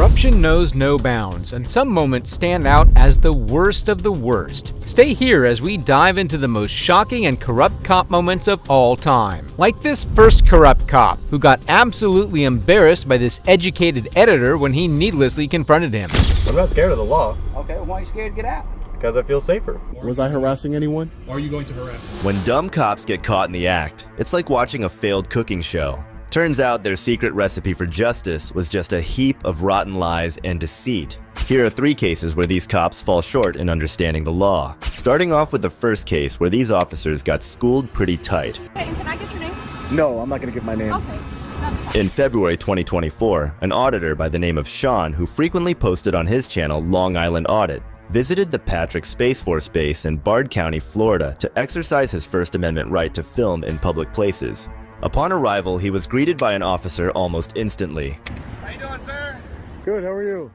Corruption knows no bounds, and some moments stand out as the worst of the worst. Stay here as we dive into the most shocking and corrupt cop moments of all time. Like this first corrupt cop, who got absolutely embarrassed by this educated editor when he needlessly confronted him. I'm not scared of the law. Okay, well, why are you scared to get out? Because I feel safer. Was I harassing anyone? Are you going to harass me? When dumb cops get caught in the act, it's like watching a failed cooking show. Turns out their secret recipe for justice was just a heap of rotten lies and deceit. Here are 3 cases where these cops fall short in understanding the law. Starting off with the first case where these officers got schooled pretty tight. Hey, and can I get your name? No, I'm not going to give my name. Okay, that's fine. In February 2024, an auditor by the name of Sean, who frequently posted on his channel Long Island Audit, visited the Patrick Space Force Base in Bard County, Florida to exercise his First Amendment right to film in public places. Upon arrival, he was greeted by an officer almost instantly. How you doing, sir? Good, how are you?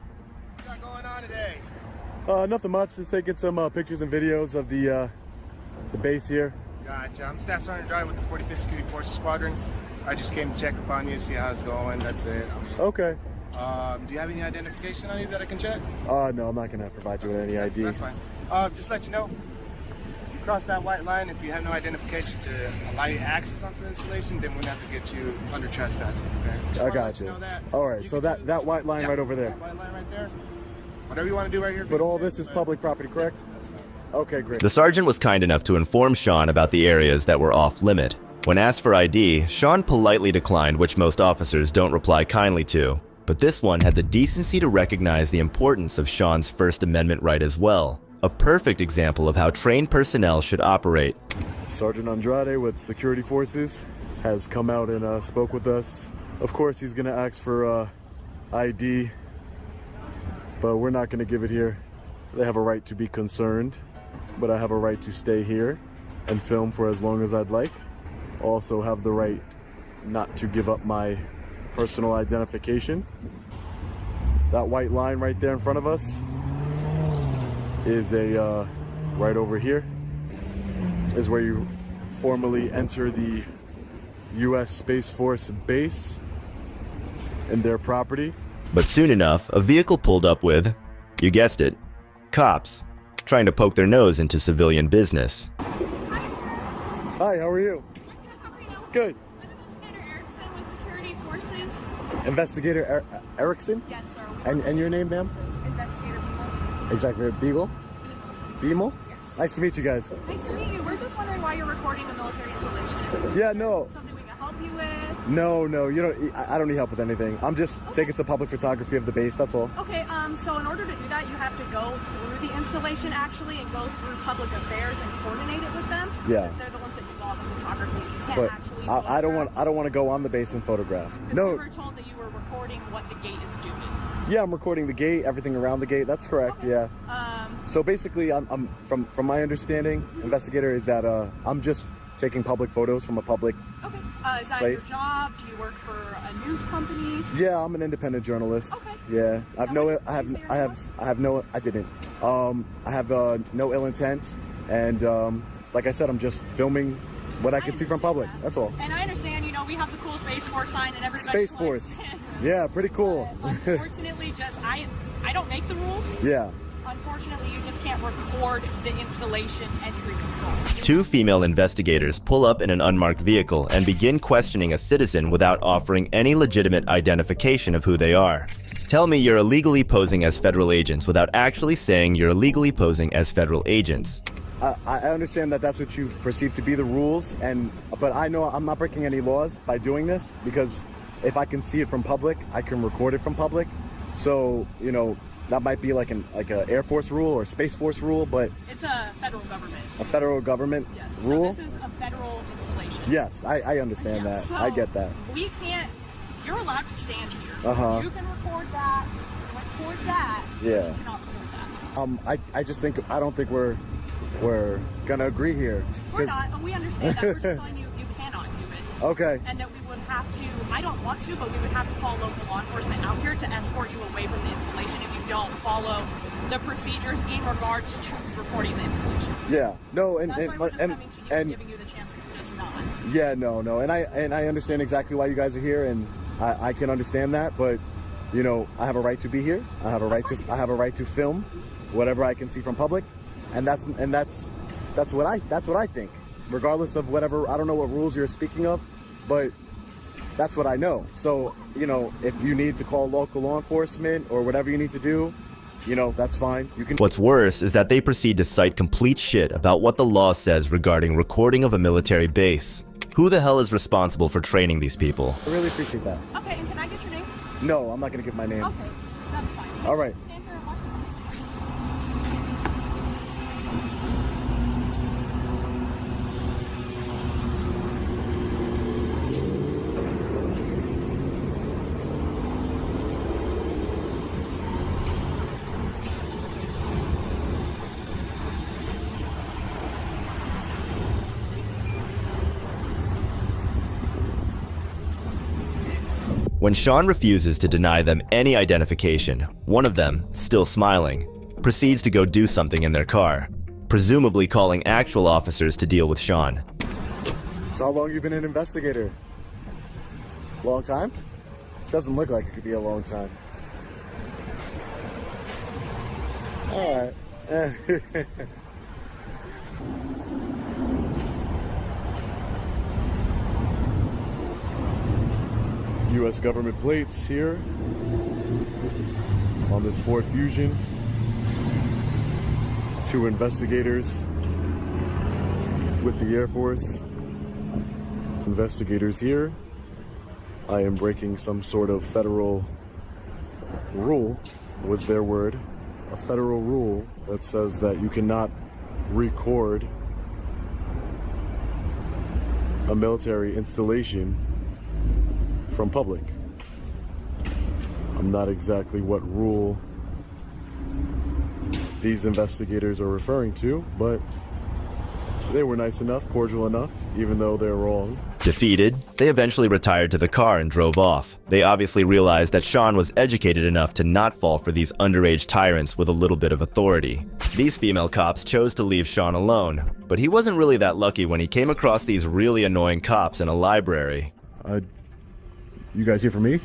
What's got going on today? Nothing much, just taking some pictures and videos of the base here. Gotcha. I'm Staff Sergeant Driver with the 45th Security Forces Squadron. I just came to check up on you, see how it's going, that's it. Okay. Do you have any identification on you that I can check? No, I'm not going to provide you with any ID. That's fine. Just let you know, if you cross that white line, if you have no identification to allow you access onto the installation, then we're going to have to get you under trespassing, okay? I got you. All right, so that white line right over there. That white line right there. Whatever you want to do right here. But all this is public property, correct? That's fine. Okay, great. The sergeant was kind enough to inform Sean about the areas that were off limit. When asked for ID, Sean politely declined, which most officers don't reply kindly to. But this one had the decency to recognize the importance of Sean's First Amendment right as well. A perfect example of how trained personnel should operate. Sergeant Andrade with Security Forces has come out and spoke with us. Of course, he's going to ask for ID, but we're not going to give it here. They have a right to be concerned, but I have a right to stay here and film for as long as I'd like. Also have the right not to give up my personal identification. That white line right there in front of us is right over here is where you formally enter the U.S. Space Force base and their property. But soon enough, a vehicle pulled up with, you guessed it, cops, trying to poke their nose into civilian business. Hi, how are you? Good. Investigator Erickson? Yes, sir. And your name, ma'am? Investigator Beagle. Exactly, Beagle? Beagle? Yes. Nice to meet you guys. Nice to meet you. We're just wondering why you're recording a military installation. Yeah, no. Something we can help you with? No, you don't. I don't need help with anything. I'm just taking some public photography of the base, that's all. Okay, so in order to do that, you have to go through the installation actually and go through public affairs and coordinate it with them. Yeah. Since they're the ones that do all the photography. You can't But actually I don't want to go on the base and photograph. No. We were told that you were recording what the gate is doing. Yeah, I'm recording the gate, everything around the gate. That's correct. Okay. Yeah. So basically, I'm from my understanding, investigator, is that I'm just taking public photos from a public. Okay. Is that place. your job? Do you work for a news company? Yeah, I'm an independent journalist. Okay. Yeah, I have no ill intent, and like I said, I'm just filming what I can see from public. That's all. And I understand, we have the cool Space Force sign and everybody. Space Force. Yeah, pretty cool. Unfortunately, I don't make the rules. Yeah. Unfortunately, you just can't record the installation entry control. 2 female investigators pull up in an unmarked vehicle and begin questioning a citizen without offering any legitimate identification of who they are. Tell me you're illegally posing as federal agents without actually saying you're illegally posing as federal agents. I understand that that's what you perceive to be the rules, but I know I'm not breaking any laws by doing this, because if I can see it from public, I can record it from public. So, that might be like a Air Force rule or Space Force rule, but it's a federal government. A federal government yes. rule? So this is a federal installation. Yes, I understand that. So I get that. We can't. You're allowed to stand here. Uh-huh. You can record that. Yeah. But you cannot record that. I don't think we're gonna agree here. We're not, and we understand that. We're just telling you cannot do it. Okay. And that we would have to, I don't want to, but we would have to call local law enforcement out here to escort you away from the installation if you don't follow the procedures in regards to recording the installation. Yeah. No, That's why we're just coming to you and giving you the chance to just not. Yeah, no, and I understand exactly why you guys are here, and I can understand that, but You know, I have a right to be here. I have a right to film whatever I can see from public, and that's what I think. Regardless of whatever, I don't know what rules you're speaking of, but that's what I know. So, you know, if you need to call local law enforcement or whatever you need to do, you know, that's fine. You can. What's worse is that they proceed to cite complete shit about what the law says regarding recording of a military base. Who the hell is responsible for training these people? I really appreciate that. Okay, and can I get your name? No, I'm not gonna give my name. Okay, that's fine. All right. Stand here and watch. When Sean refuses to deny them any identification, one of them, still smiling, proceeds to go do something in their car, presumably calling actual officers to deal with Sean. So how long you been an investigator? Long time? Doesn't look like it could be a long time. All right. U.S. government plates here on this Ford Fusion. 2 investigators with the Air Force. Investigators here. I am breaking some sort of federal rule, was their word. A federal rule that says that you cannot record a military installation from public. I'm not exactly what rule these investigators are referring to, but they were nice enough, cordial enough, even though they're wrong. Defeated, they eventually retired to the car and drove off. They obviously realized that Sean was educated enough to not fall for these underage tyrants with a little bit of authority. These female cops chose to leave Sean alone, but he wasn't really that lucky when he came across these really annoying cops in a library. You guys here for me?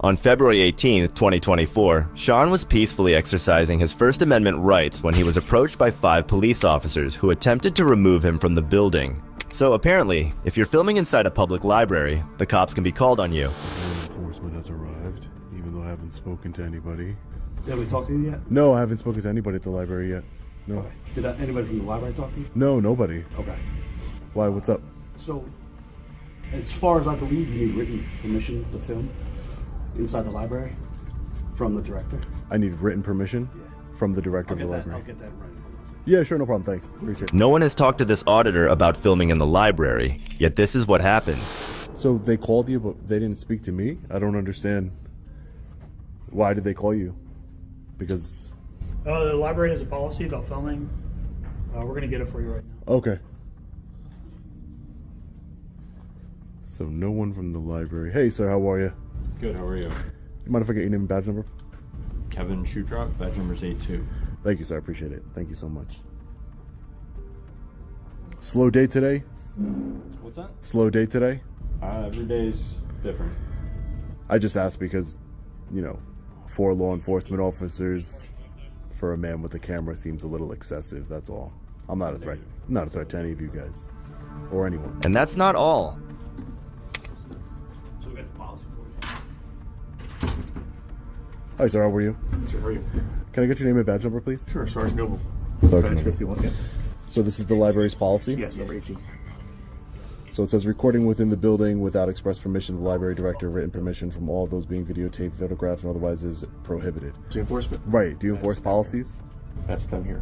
On February 18th, 2024, Sean was peacefully exercising his First Amendment rights when he was approached by 5 police officers who attempted to remove him from the building. So apparently, if you're filming inside a public library, the cops can be called on you. Enforcement has arrived, even though I haven't spoken to anybody. Have we talked to you yet? No, I haven't spoken to anybody at the library yet. No. Okay. Did anybody from the library talk to you? No, nobody. Okay. Why, what's up? So, as far as I believe, you need written permission to film inside the library from the director. I need written permission from the director of the I'll library. get that right. Yeah, sure, no problem, thanks. Appreciate it. No one has talked to this auditor about filming in the library, yet this is what happens. So they called you, but they didn't speak to me? I don't understand. Why did they call you? Because... The library has a policy about filming. We're going to get it for you right now. Okay. So no one from the library. Hey, sir, how are you? Good, how are you? You mind if I get your name and badge number? Kevin Shoetrop, badge number's 82. Thank you, sir. I appreciate it. Thank you so much. Slow day today? What's that? Slow day today? Every day's different. I just asked because, you know, 4 law enforcement officers for a man with a camera seems a little excessive, that's all. I'm not a threat. I'm not a threat to any of you guys. Or anyone. And that's not all. So we got the policy for you. Hi, sir. How are you? Sir, how are you? Can I get your name and badge number, please? Sure, Sergeant Noble. Sergeant Badge Noble. 51, yeah. So this is the library's policy? Yes, number 18. So it says recording within the building without express permission of the library director, written permission from all of those being videotaped, photographed, and otherwise is prohibited. It's enforcement. Right. Do you enforce policies? That's them here.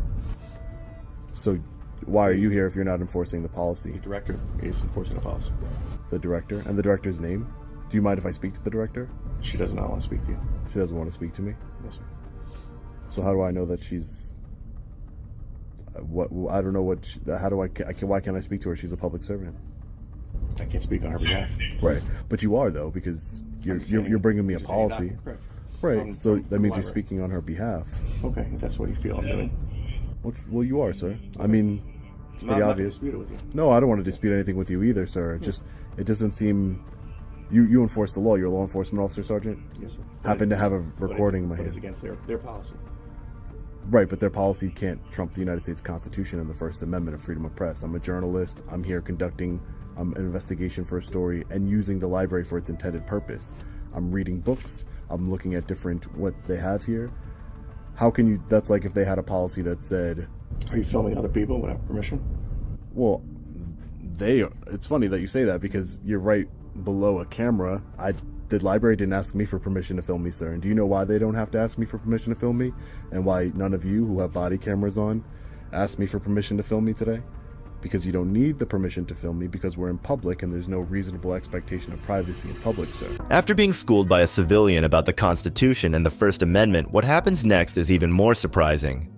So why are you here if you're not enforcing the policy? The director is enforcing the policy. The director? And the director's name? Do you mind if I speak to the director? She does not want to speak to you. She doesn't want to speak to me? No, sir. So how do I know that she's... I don't know what... How do why can't I speak to her? She's a public servant. I can't speak on her behalf. Right. But you are, though, because you're bringing me a policy. Correct. Right. So that means you're library. speaking on her behalf. Okay, if that's what you feel I'm doing. Well, you are, sir. I mean, it's pretty I'm not obvious. gonna dispute it with you. No, I don't want to dispute anything with you either, sir. It doesn't seem You enforce the law. You're a law enforcement officer, Sergeant? Yes, sir. Happen to have a recording in my But it's hand. against their policy. Right, but their policy can't trump the United States Constitution and the First Amendment of freedom of press. I'm a journalist. I'm here conducting an investigation for a story and using the library for its intended purpose. I'm reading books. I'm looking at what they have here. How can you, that's like if they had a policy that said... Are you filming other people without permission? Well, it's funny that you say that because you're right below a camera. The library didn't ask me for permission to film me, sir. And do you know why they don't have to ask me for permission to film me? And why none of you who have body cameras on asked me for permission to film me today? Because you don't need the permission to film me because we're in public and there's no reasonable expectation of privacy in public, sir. After being schooled by a civilian about the Constitution and the First Amendment, what happens next is even more surprising.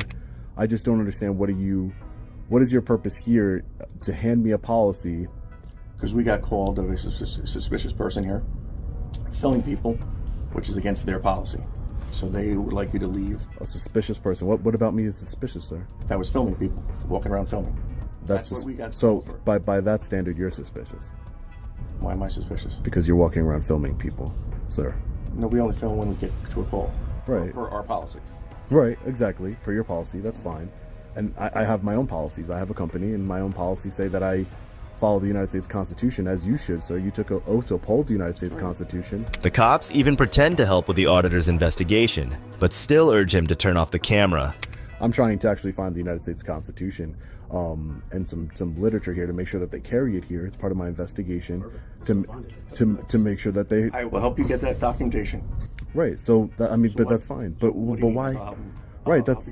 I just don't understand what is your purpose here to hand me a policy? Because we got called of a suspicious person here, filming people, which is against their policy. So they would like you to leave. A suspicious person? What about me is suspicious, sir? That was filming people, walking around filming. That's what we got. So by that standard, you're suspicious. Why am I suspicious? Because you're walking around filming people, sir. No, we only film when we get to a call. Right. Per our policy. Right, exactly. Per your policy, that's fine. And I have my own policies. I have a company, and my own policies say that I follow the United States Constitution, as you should, sir. You took an oath to uphold the United States Constitution. The cops even pretend to help with the auditor's investigation, but still urge him to turn off the camera. I'm trying to actually find the United States Constitution and some literature here to make sure that they carry it here. It's part of my investigation to make sure that they... I will help you get that documentation. Right, so, but that's fine. But why... Right, that's...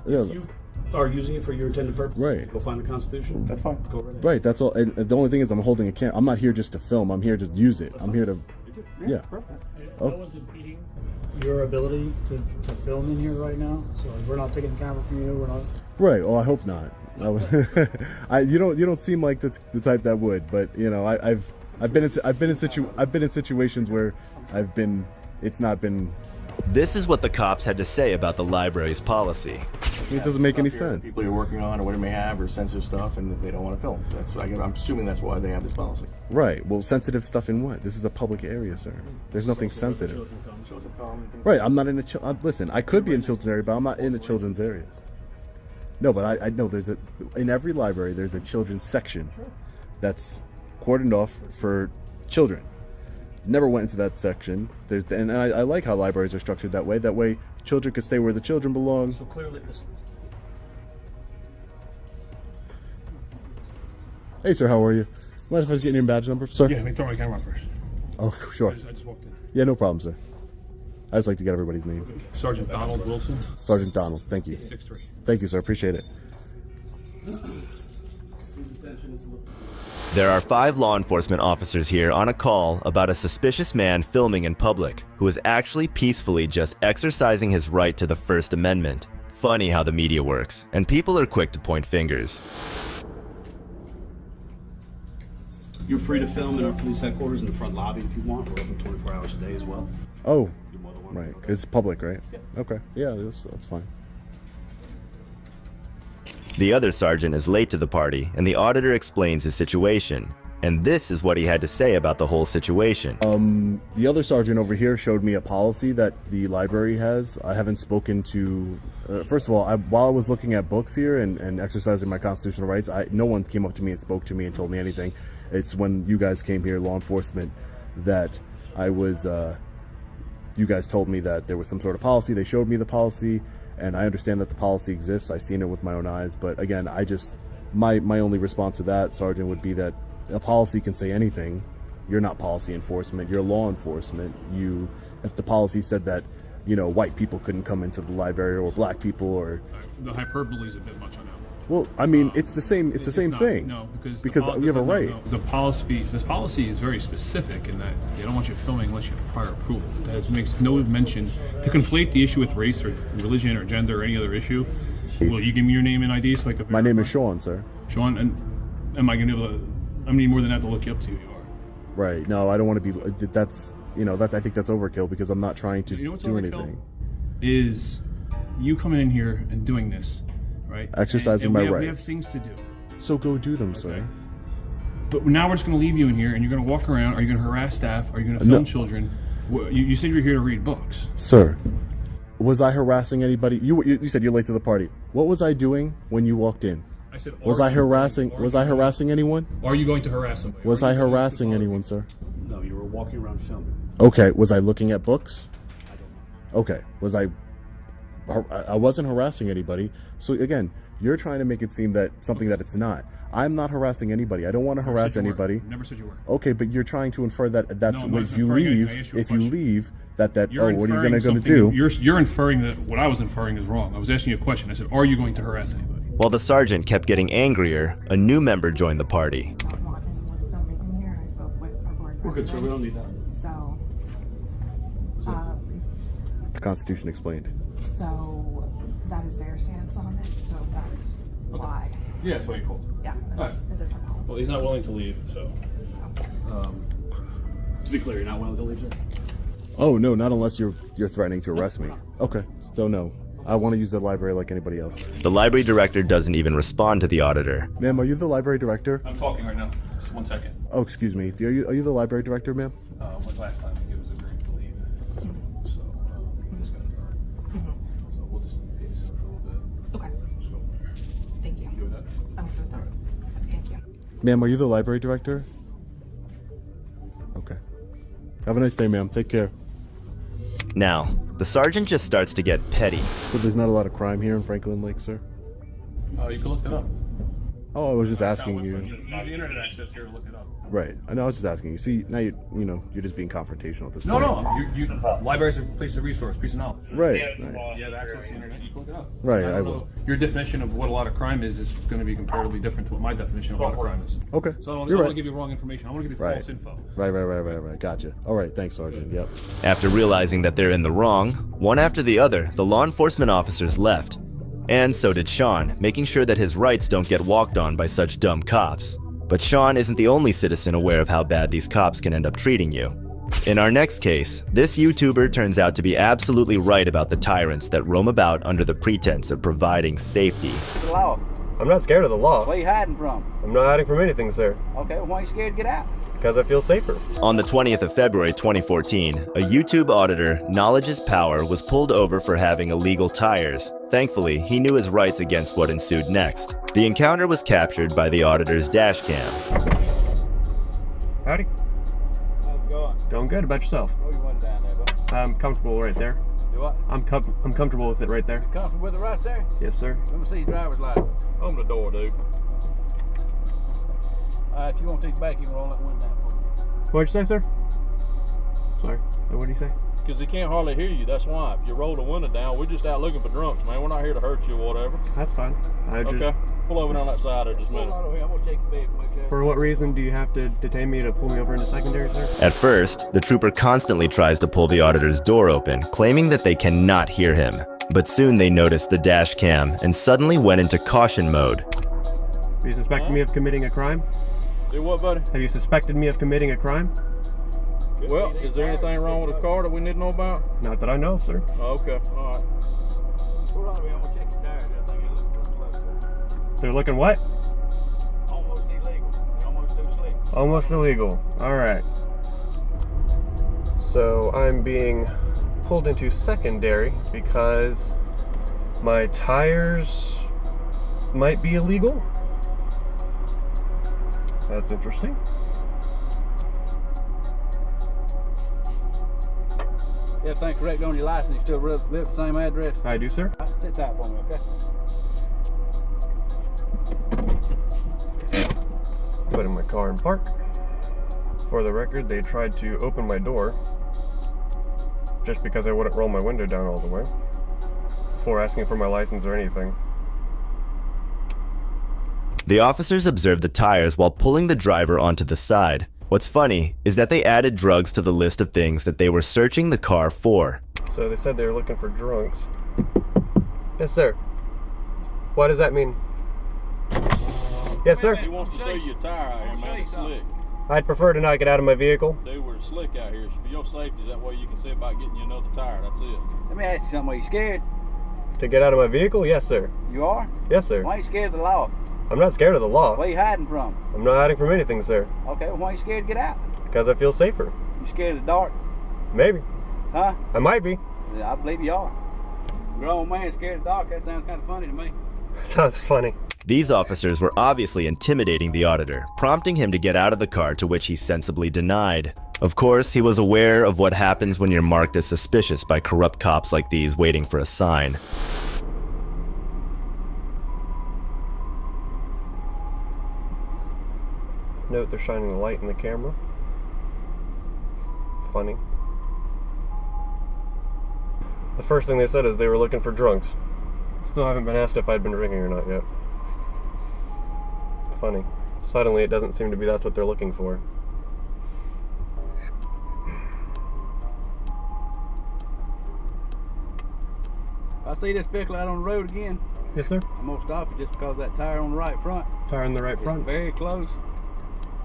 Yeah. You are using it for your intended purpose. Right. Go find the Constitution. That's fine. Go right ahead. Right, that's all. And the only thing is I'm holding a camera. I'm not here just to film. I'm here to use it. I'm here to... Yeah. Perfect. No one's impeding your ability to film in here right now. So we're not taking the camera from you. We're not. Right. Oh, I hope not. You don't seem like that's the type that would. But you know, I've been in situations where it's not been. This is what the cops had to say about the library's policy. It doesn't make any sense. People you're working on or what it may have or sensitive stuff, and they don't want to film. I'm assuming that's why they have this policy. Right. Well, sensitive stuff in what? This is a public area, sir. There's nothing sensitive. Children come. Right. I'm not in a. Listen, I could be in children's area, but I'm not in the children's areas. No, but I know in every library there's a children's section that's cordoned off for children. Never went into that section. And I like how libraries are structured that way. That way, children could stay where the children belong. So clearly, listen. Hey, sir, how are you? Mind if I was getting your badge number, sir? Yeah, let me throw my camera on first. Oh, sure. I just walked in. Yeah, no problem, sir. I just like to get everybody's name. Sergeant Donald Wilson. Sergeant Donald, thank you. 6'3". Thank you, sir. Appreciate it. There are 5 law enforcement officers here on a call about a suspicious man filming in public who is actually peacefully just exercising his right to the First Amendment. Funny how the media works, and people are quick to point fingers. You're free to film in our police headquarters in the front lobby if you want. We're open 24 hours a day as well. Oh, right. It's public, right? Yeah. Okay. Yeah, that's fine. The other sergeant is late to the party, and the auditor explains his situation. And this is what he had to say about the whole situation. The other sergeant over here showed me a policy that the library has. I haven't spoken to... first of all, while I was looking at books here and exercising my constitutional rights, no one came up to me and spoke to me and told me anything. It's when you guys came here, law enforcement, that I was... you guys told me that there was some sort of policy. They showed me the policy. And I understand that the policy exists. I've seen it with my own eyes. But again, my only response to that, Sergeant, would be that a policy can say anything. You're not policy enforcement. You're law enforcement. If the policy said that, white people couldn't come into the library or black people or... The hyperbole is a bit much on that. Well, I mean, it's the same. It's the same not, thing. No, because you have a right. The policy. This policy is very specific in that they don't want you filming unless you have prior approval. It makes no mention to conflate the issue with race or religion or gender or any other issue. Will you give me your name and ID so I can? My name is Sean, sir. Sean, and am I going to be able to? I'm need more than that to look you up to who you are. Right. No, I don't want to be. That's I think that's overkill because I'm not trying to do anything. Is you coming in here and doing this? Right. Exercising my rights. We have things to do. So go do them, sir. But now we're just going to leave you in here, and you're going to walk around. Are you going to harass staff? Are you going to film children? You said you're here to read books. Sir, was I harassing anybody? You said you're late to the party. What was I doing when you walked in? I said, was I harassing anyone? Are you going to harass somebody? Was I harassing anyone, sir? No, you were walking around filming. Okay, was I looking at books? I don't know. Okay, I wasn't harassing anybody. So again, you're trying to make it seem that something that it's not. I'm not harassing anybody. I don't want to harass anybody. Never said you were. Okay, but you're trying to infer that that's No, what if you leave. If you leave, that what are you going to do? You're inferring that what I was inferring is wrong. I was asking you a question. I said, are you going to harass anybody? While the sergeant kept getting angrier, a new member joined the party. We're good, sir. We don't need that. So, The Constitution explained. so that is their stance on it. So that's why. Yeah, that's why you called. Yeah, All right. it is our policy. Well, he's not willing to leave, so. To be clear, you're not willing to leave, sir? Oh no, not unless you're threatening to arrest me. Okay, so no. I want to use the library like anybody else. The library director doesn't even respond to the auditor. Ma'am, are you the library director? I'm talking right now. Just 1 second. Oh, excuse me. Are you the library director, ma'am? When last time he was agreeing to leave. So, this guy's not. So we'll just pay this for a little bit. Okay. Just go there. Thank you. You good with that? I'm good with that. Thank you. Ma'am, are you the library director? Okay. Have a nice day, ma'am. Take care. Now, the sergeant just starts to get petty. So there's not a lot of crime here in Franklin Lake, sir? You can look that up. Oh, I was just asking you. Use the internet access here to look it up. Right. I know. I was just asking you. See, now you're just being confrontational at this No, point. no. Libraries are a place of resource, piece of knowledge. Right. You have access to the internet, you can look it up. Right, I I will. will. Your definition of what a lot of crime is going to be comparatively different to what my definition of a lot of crime is. Okay. So I don't You're want right. to give you wrong information. I want to give you Right. false info. Right. Gotcha. All right. Thanks, Sergeant. Yep. After realizing that they're in the wrong, one after the other, the law enforcement officers left. And so did Sean, making sure that his rights don't get walked on by such dumb cops. But Sean isn't the only citizen aware of how bad these cops can end up treating you. In our next case, this YouTuber turns out to be absolutely right about the tyrants that roam about under the pretense of providing safety. The law. I'm not scared of the law. Where are you hiding from? I'm not hiding from anything, sir. Okay, well, why are you scared to get out? Because I feel safer. On the 20th of February 2014, a YouTube auditor, Knowledge is Power, was pulled over for having illegal tires. Thankfully, he knew his rights against what ensued next. The encounter was captured by the auditor's dash cam. Howdy. How's it going? Going good. About yourself? Where you went down there, bud? I'm comfortable right there. Do what? I'm comfortable with it right there. You comfortable with it right there? Yes, sir. Let me see your driver's license. Open the door, dude. If you want to take it back, you can roll that window down for me. What'd you say, sir? Sorry. What did he say? Because he can't hardly hear you, that's why. If you roll the window down, we're just out looking for drunks, man. We're not here to hurt you or whatever. That's fine. Okay. Pull over on that side there just a minute. I'm going to take the bag. For what reason do you have to detain me to pull me over into secondary, sir? At first, the trooper constantly tries to pull the auditor's door open, claiming that they cannot hear him. But soon they noticed the dash cam and suddenly went into caution mode. Have you suspected me of committing a crime? Do what, buddy? Have you suspected me of committing a crime? Well, is there anything wrong with the car that we need to know about? Not that I know, sir. Oh, okay, all right. Hold on, I'm going to check your tires. I think it looks close. They're looking what? Almost illegal. You're almost too slick. Almost illegal. All right. So I'm being pulled into secondary because my tires might be illegal. That's interesting. Everything correct on your license? You still live at the same address? I do, sir. Sit tight for me, okay? Put in my car and park. For the record, they tried to open my door just because I wouldn't roll my window down all the way before asking for my license or anything. The officers observed the tires while pulling the driver onto the side. What's funny is that they added drugs to the list of things that they were searching the car for. So they said they were looking for drunks. Yes, sir. What does that mean? Yes, sir. He wants to show you a tire out here, man. It's slick. I'd prefer to not get out of my vehicle. Dude, we're slick out here. It's for your safety. That way you can see about getting you another tire. That's it. Let me ask you something. Are you scared? To get out of my vehicle? Yes, sir. You are? Yes, sir. Why are you scared of the law? I'm not scared of the law. Where are you hiding from? I'm not hiding from anything, sir. Okay, well, why are you scared to get out? Because I feel safer. You scared of the dark? Maybe. Huh? I might be. Yeah, I believe you are. Grown man scared of the dark, that sounds kind of funny to me. Sounds funny. These officers were obviously intimidating the auditor, prompting him to get out of the car, to which he sensibly denied. Of course, he was aware of what happens when you're marked as suspicious by corrupt cops like these waiting for a sign. Note they're shining the light in the camera. Funny. The first thing they said is they were looking for drunks. Still haven't been asked if I'd been drinking or not yet. Funny. Suddenly it doesn't seem to be that's what they're looking for. I see this vehicle out on the road again. Yes, sir. I'm gonna stop you just because that tire on the right front. Tire on the right front? It's very close.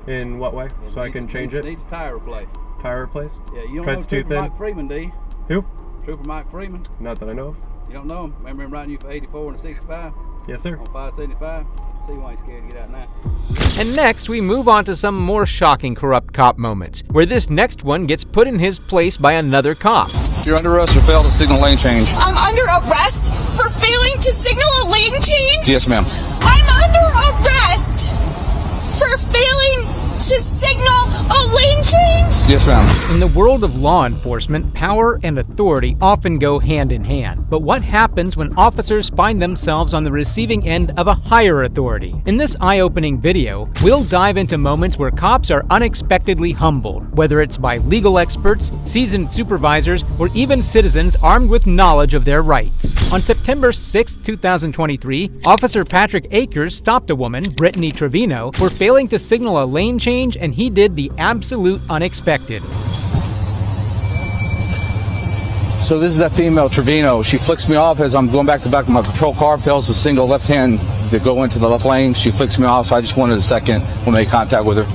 In what way? So I can change it? Needs a tire replaced. Tire replaced? Yeah, you don't Tread's know too Trooper thin? Mike Freeman, do you? Who? Trooper Mike Freeman. Not that I know of. You don't know him? Remember him writing you for 84 and a 65? Yes, sir. On 575? See why he's scared to get out now. And next, we move on to some more shocking corrupt cop moments, where this next one gets put in his place by another cop. You're under arrest for failed to signal lane change. I'm under arrest for failing to signal a lane change? Yes, ma'am. I'm under arrest for failing to signal a lane change? Yes, ma'am. In the world of law enforcement, power and authority often go hand in hand. But what happens when officers find themselves on the receiving end of a higher authority? In this eye-opening video, we'll dive into moments where cops are unexpectedly humbled, whether it's by legal experts, seasoned supervisors, or even citizens armed with knowledge of their rights. On September 6, 2023, Officer Patrick Akers stopped a woman, Brittany Trevino, for failing to signal a lane change, and he did the absolute unexpected. So this is that female, Trevino. She flicks me off as I'm going back to the back of my patrol car, fails to signal left hand to go into the left lane. She flicks me off, so I just wanted a second when I made contact with her.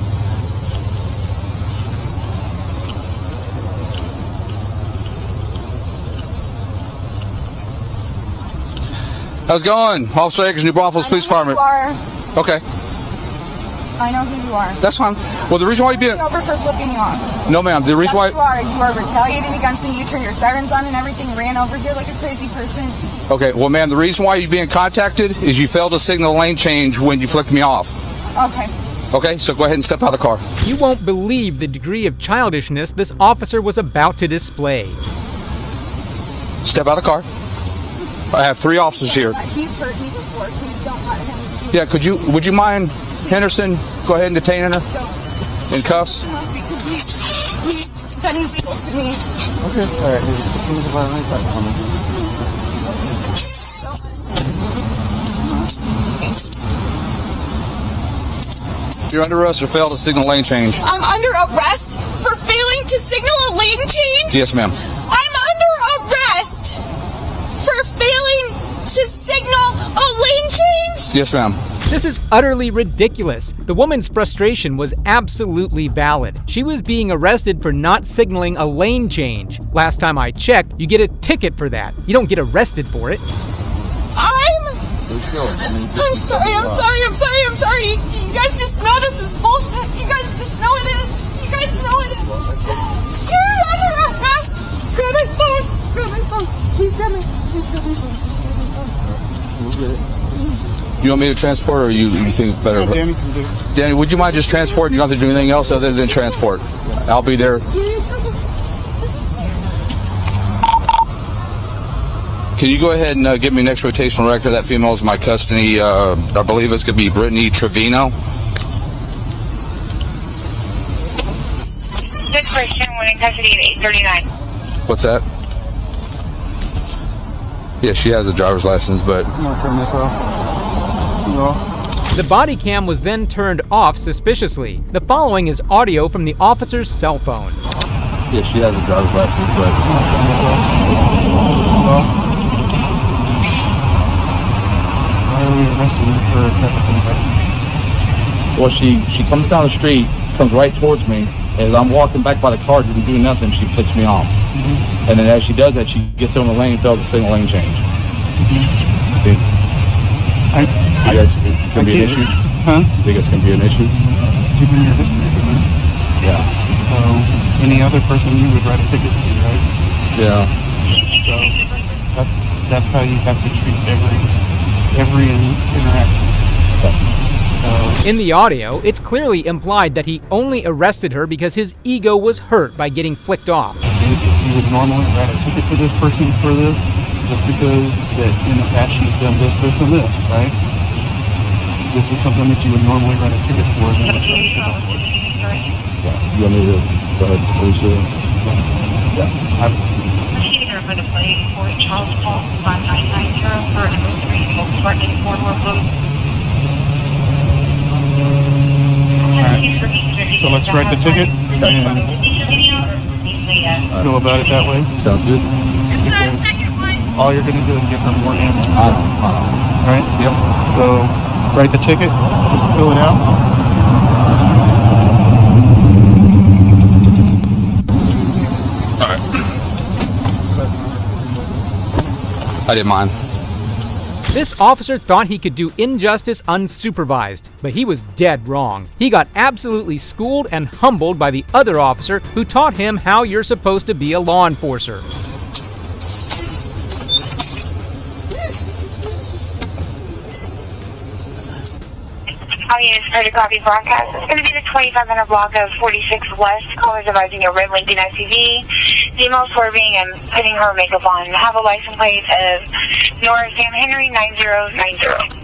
How's it going? Officer Akers, New Braunfels Police Department. Okay. I know who you are. That's fine. Well, the reason why you being over for flipping you off. No, ma'am. The reason why you are retaliating against me. You turned your sirens on and everything. Ran over here like a crazy person. Okay. Well, ma'am, the reason why you're being contacted is you failed to signal lane change when you flicked me off. Okay. Okay. So go ahead and step out of the car. You won't believe the degree of childishness this officer was about to display. Step out of the car. I have 3 officers here. He's hurt me before. Please don't let him. Yeah. Would you mind, Henderson? Go ahead and detain her in cuffs. Because he's been illegal to me. Okay. All right. You're under arrest for failed to signal lane change. I'm under arrest for failing to signal a lane change? Yes, ma'am. I'm under arrest for failing to signal a lane change? Yes, ma'am. This is utterly ridiculous. The woman's frustration was absolutely valid. She was being arrested for not signaling a lane change. Last time I checked, you get a ticket for that. You don't get arrested for it. I'm sorry. You guys just know this is bullshit. You guys just know it is. You guys know it is. You're under arrest. Grab my phone. Grab my phone. Please grab my phone. You want me to transport, or you think better? No, Danny can do it. Danny, would you mind just transporting? You don't have to do anything else other than transport. I'll be there. Can you go ahead and give me next rotational record? That female is in my custody. I believe it's going to be Brittany Trevino. Good Christian, one in custody at 839. What's that? Yeah, she has a driver's license, but... I'm going to turn this off. No. The body cam was then turned off suspiciously. The following is audio from the officer's cell phone. Yeah, she has a driver's license, but... Well, she comes down the street, comes right towards me. As I'm walking back by the car, didn't do nothing, she flicks me off. And then as she does that, she gets on the lane, fails to signal lane change. See? think that's going to be an issue? Huh? You think it's going to be an issue? Given your history, Yeah. so any other person you would write a ticket to, right? Yeah. So that's how you have to treat every interaction. So, In the audio, it's clearly implied that he only arrested her because his ego was hurt by getting flicked off. you would normally write a ticket to this person for this, just because that in the past she's done this, this, and this, right? This is something that you would normally write a ticket for, then what's write a ticket for? Yeah. You want me to go ahead and police it? Yes. Yeah. Procedure for the plate for Charles Paul 5990 for administrative Volkswagen four-door blue. Alright. So let's write the ticket and go about it that way. Sounds good. Because all you're going to do is give her more ammo. Right? Yep. So write the ticket, just fill it out. I didn't mind. This officer thought he could do injustice unsupervised, but he was dead wrong. He got absolutely schooled and humbled by the other officer who taught him how you're supposed to be a law enforcer. All units ready to copy broadcast. It's going to be the 2500 block of 46 West. Callers advising a red Lincoln SUV. Female swerving and putting her makeup on. Have a license plate of Nora Sam Henry 9090.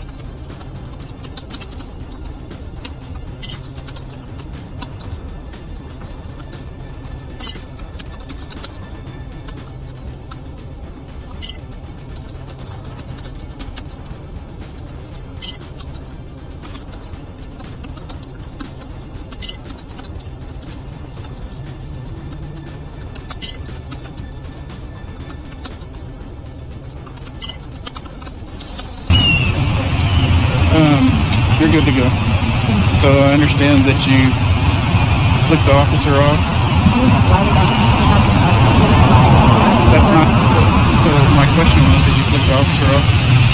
You're good to go. So I understand that you flicked the officer off. That's not. So my question was, did you flick the officer off?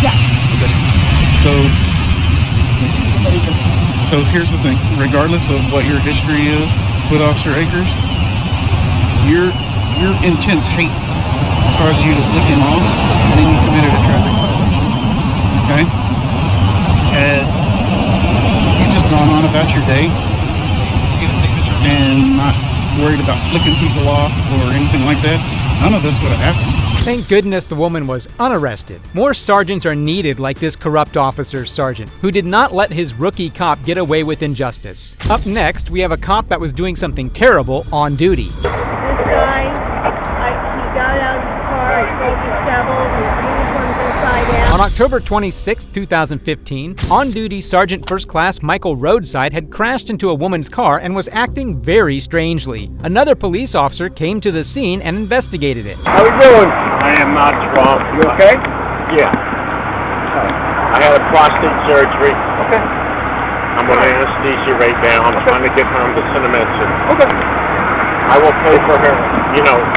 Yes. Okay. So here's the thing. Regardless of what your history is with Officer Akers, your intense hate caused you to flick him off, and then you committed a traffic violation. Okay? And you've just gone on about your day and not worried about flicking people off or anything like that, none of this would have happened. Thank goodness the woman was unarrested. More sergeants are needed like this corrupt officer's sergeant, who did not let his rookie cop get away with injustice. Up next, we have a cop that was doing something terrible on duty. This guy, he got out of his car, I told his shovel, his uniform's inside out. On October 26, 2015, on-duty Sergeant First Class Michael Roadside had crashed into a woman's car and was acting very strangely. Another police officer came to the scene and investigated it. How we doing? I am not drunk. You okay? Yeah. I had a prostate surgery. Okay. I'm on anesthesia right now. I'm trying to get home to Cinemedicine. Okay. I will pay for her,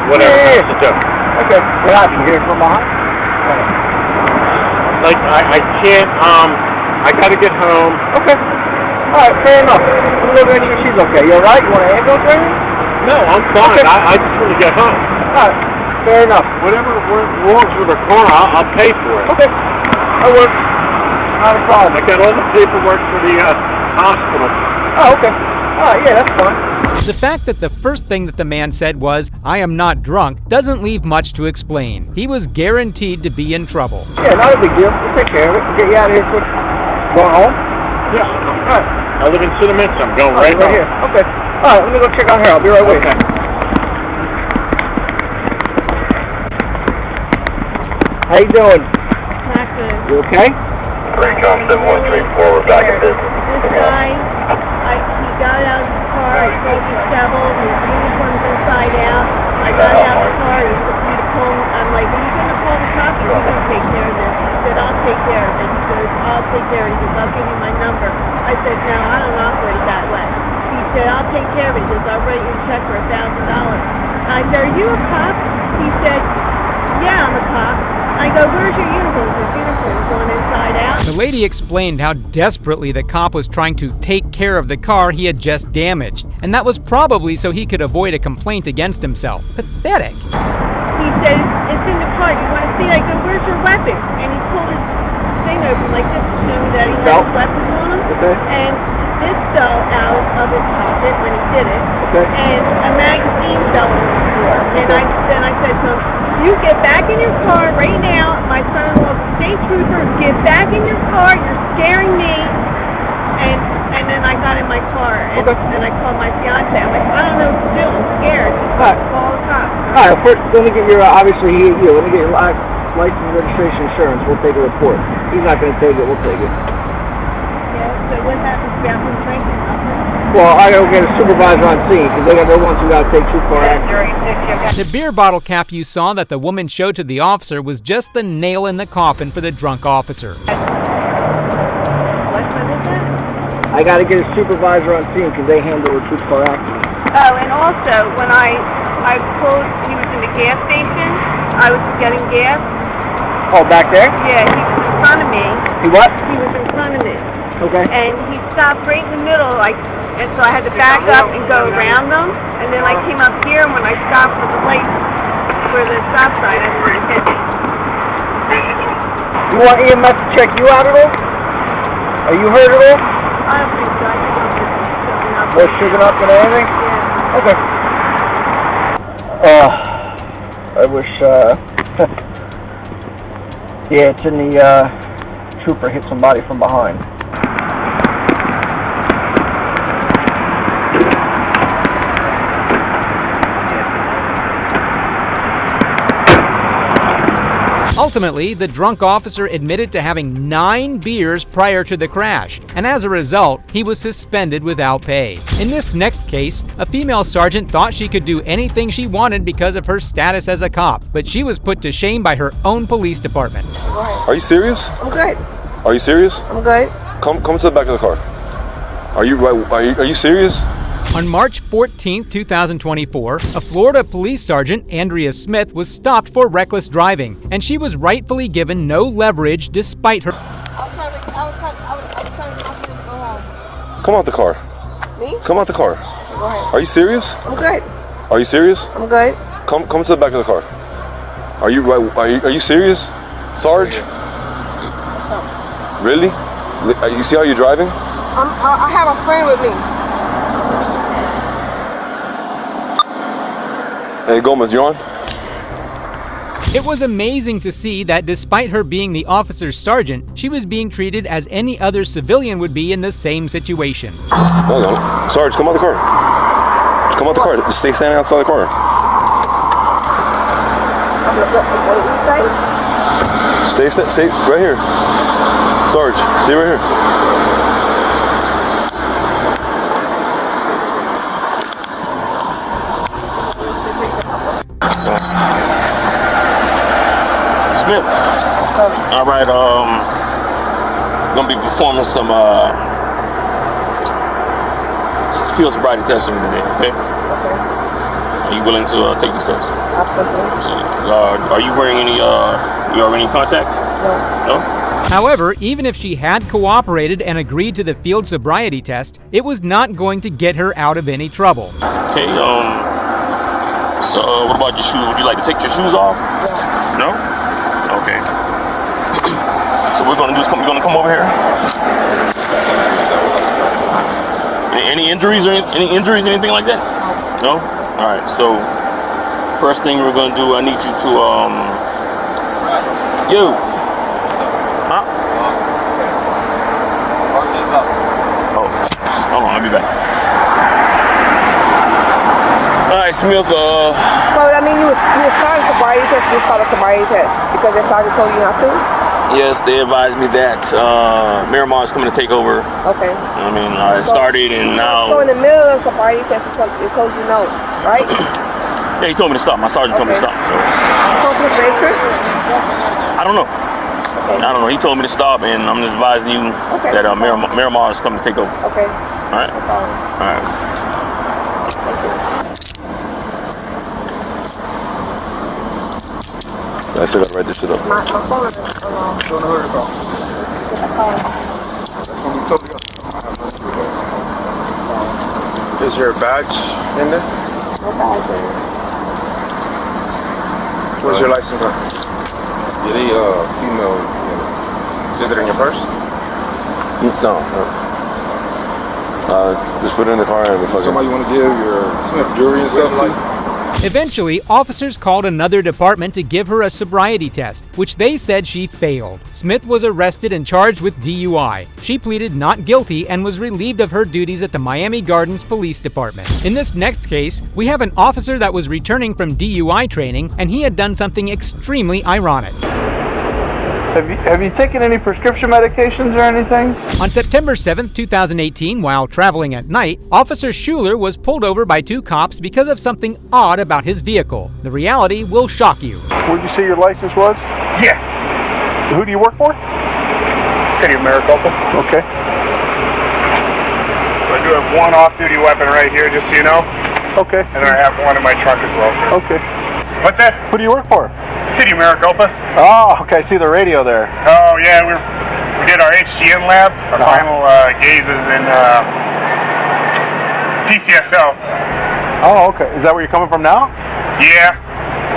whatever has to do. Okay. What happened? You get it from behind? Like, I can't, I gotta get home. Okay. Alright, fair enough. I'm gonna make sure she's okay. You alright? You want an ambulance or anything? No, I'm fine. Okay. I just want to get home. Alright, fair enough. Whatever wrongs with her car, I'll pay for it. Okay. That works. Not a problem. I got all the paperwork for the hospital. Oh, okay. Alright, yeah, that's fine. The fact that the first thing that the man said was, "I am not drunk," doesn't leave much to explain. He was guaranteed to be in trouble. Yeah, not a big deal. We'll take care of it. We'll get you out of here quick. Going home? Yeah. Alright. I live in Cinemedicine. I'm going right home. Here. Okay. Alright, let me go check on her. I'll be right with you. How you doing? Not good. You okay? Recon 7134, we're back in business. This guy, he got out of his car, I told his shovel, his uniform's inside out. I got out of the car, he pulled me, I'm like, are you going to call the cops or are you going to take care of this? He said, I'll take care of it. He goes, I'll take care of it. He goes, I'll give you my number. I said, no, I don't operate that way. He said, I'll take care of it. He goes, I'll write you a check for $1,000. I said, are you a cop? He said, yeah, I'm a cop. I go, where's your uniform? His uniform's going inside out. The lady explained how desperately the cop was trying to take care of the car he had just damaged, and that was probably so he could avoid a complaint against himself. Pathetic. He says, it's in the car. Do you want to see? I go, where's your weapon? And he pulled his thing open like this to show me that he had his weapons on him. Okay. And this fell out of his pocket when he did it. Okay. And a magazine fell on the floor. And then I said to him, you get back in your car right now. My son-in-law, state trooper, get back in your car. You're scaring me. And then I got in my car and I called my fiance. I'm like, I don't know what to do. I'm scared. Call the cops. All right, first, let me get your, obviously, let me get your license, registration, insurance. We'll take a report. He's not going to take it. We'll take it. Yeah, so what happens if you have him drinking? Well, I gotta get a supervisor on scene because they're the ones who gotta take too far action. The beer bottle cap you saw that the woman showed to the officer was just the nail in the coffin for the drunk officer. I gotta get a supervisor on scene because they handle the too far action. Oh, and also, when I pulled, he was in the gas station, I was getting gas. Oh, back there? Yeah, he was in front of me. He what? He was in front of me. Okay. And he stopped right in the middle, and so I had to back up and go around them. And then I came up here, and when I stopped for the light, for the stop sign, I didn't hit me. You want EMS to check you out at all? Are you hurt at all? I don't think so. I think I'm just shooken up. Or shaken up and everything? Yeah. Okay. I wish, yeah, it's in the, trooper hit somebody from behind. Ultimately, the drunk officer admitted to having 9 beers prior to the crash, and as a result, he was suspended without pay. In this next case, a female sergeant thought she could do anything she wanted because of her status as a cop, but she was put to shame by her own police department. Are you serious? I'm good. Are you serious? I'm good. Come to the back of the car. Are you serious? On March 14, 2024, a Florida police sergeant, Andrea Smith, was stopped for reckless driving, and she was rightfully given no leverage despite her. I was trying to get off here to go home. Come out the car. Me? Come out the car. Go ahead. Are you serious? I'm good. Are you serious? I'm good. Come to the back of the car. Are you serious, Sarge? What's up? Really? You see how you're driving? I have a friend with me. Hey, Gomez, you on? It was amazing to see that despite her being the officer's sergeant, she was being treated as any other civilian would be in the same situation. Hold on. Sarge, come out the car. Come out the car. Just stay standing outside the car. Stay right here. Sarge, stay right here. Smith. All right, gonna be performing some field sobriety testing today, okay? Are you willing to take these tests? Absolutely. Are you wearing any, you have any contacts? No. However, even if she had cooperated and agreed to the field sobriety test, it was not going to get her out of any trouble. Okay, so what about your shoes? Would you like to take your shoes off? No? Okay. So we're gonna do is you're gonna come over here. Any injuries or anything like that? No? Alright, so first thing we're gonna do, I need you to Huh? Oh, hold on, I'll be back. Alright, Smith, So that means you was starting sobriety test, you started sobriety test because the sergeant told you not to? Yes, they advised me that Miramar is coming to take over. Okay. I mean, I started and now. So in the middle of the sobriety test, it told you no, right? Yeah, he told me to stop. My sergeant told me to stop. So. Conflict of interest? I don't know. Okay. I don't know. He told me to stop, and I'm just advising you that Miramar is coming to take over. Okay. All right. No problem. All right. I still gotta write this shit up. My phone is on. get the car. That's gonna be totally up. Is your badge in there? No badge in there. Where's your license on? Yeah, they female. Is it in your purse? No. Just put it in the car and fucking. Somebody want to give your jewelry and stuff? Eventually, officers called another department to give her a sobriety test, which they said she failed. Smith was arrested and charged with DUI. She pleaded not guilty and was relieved of her duties at the Miami Gardens Police Department. In this next case, we have an officer that was returning from DUI training, and he had done something extremely ironic. Have you taken any prescription medications or anything? On September 7, 2018, while traveling at night, Officer Schuler was pulled over by two cops because of something odd about his vehicle. The reality will shock you. Where'd you say your license was? Yeah. Who do you work for? City of Maricopa. Okay. I do have one off-duty weapon right here, just so you know. Okay. And I have one in my truck as well, sir. Okay. What's that? Who do you work for? City of Maricopa. Oh, okay. I see the radio there. Oh, yeah. We did our HGN lab, our final gazes in PCSO. Oh, okay. Is that where you're coming from now? Yeah.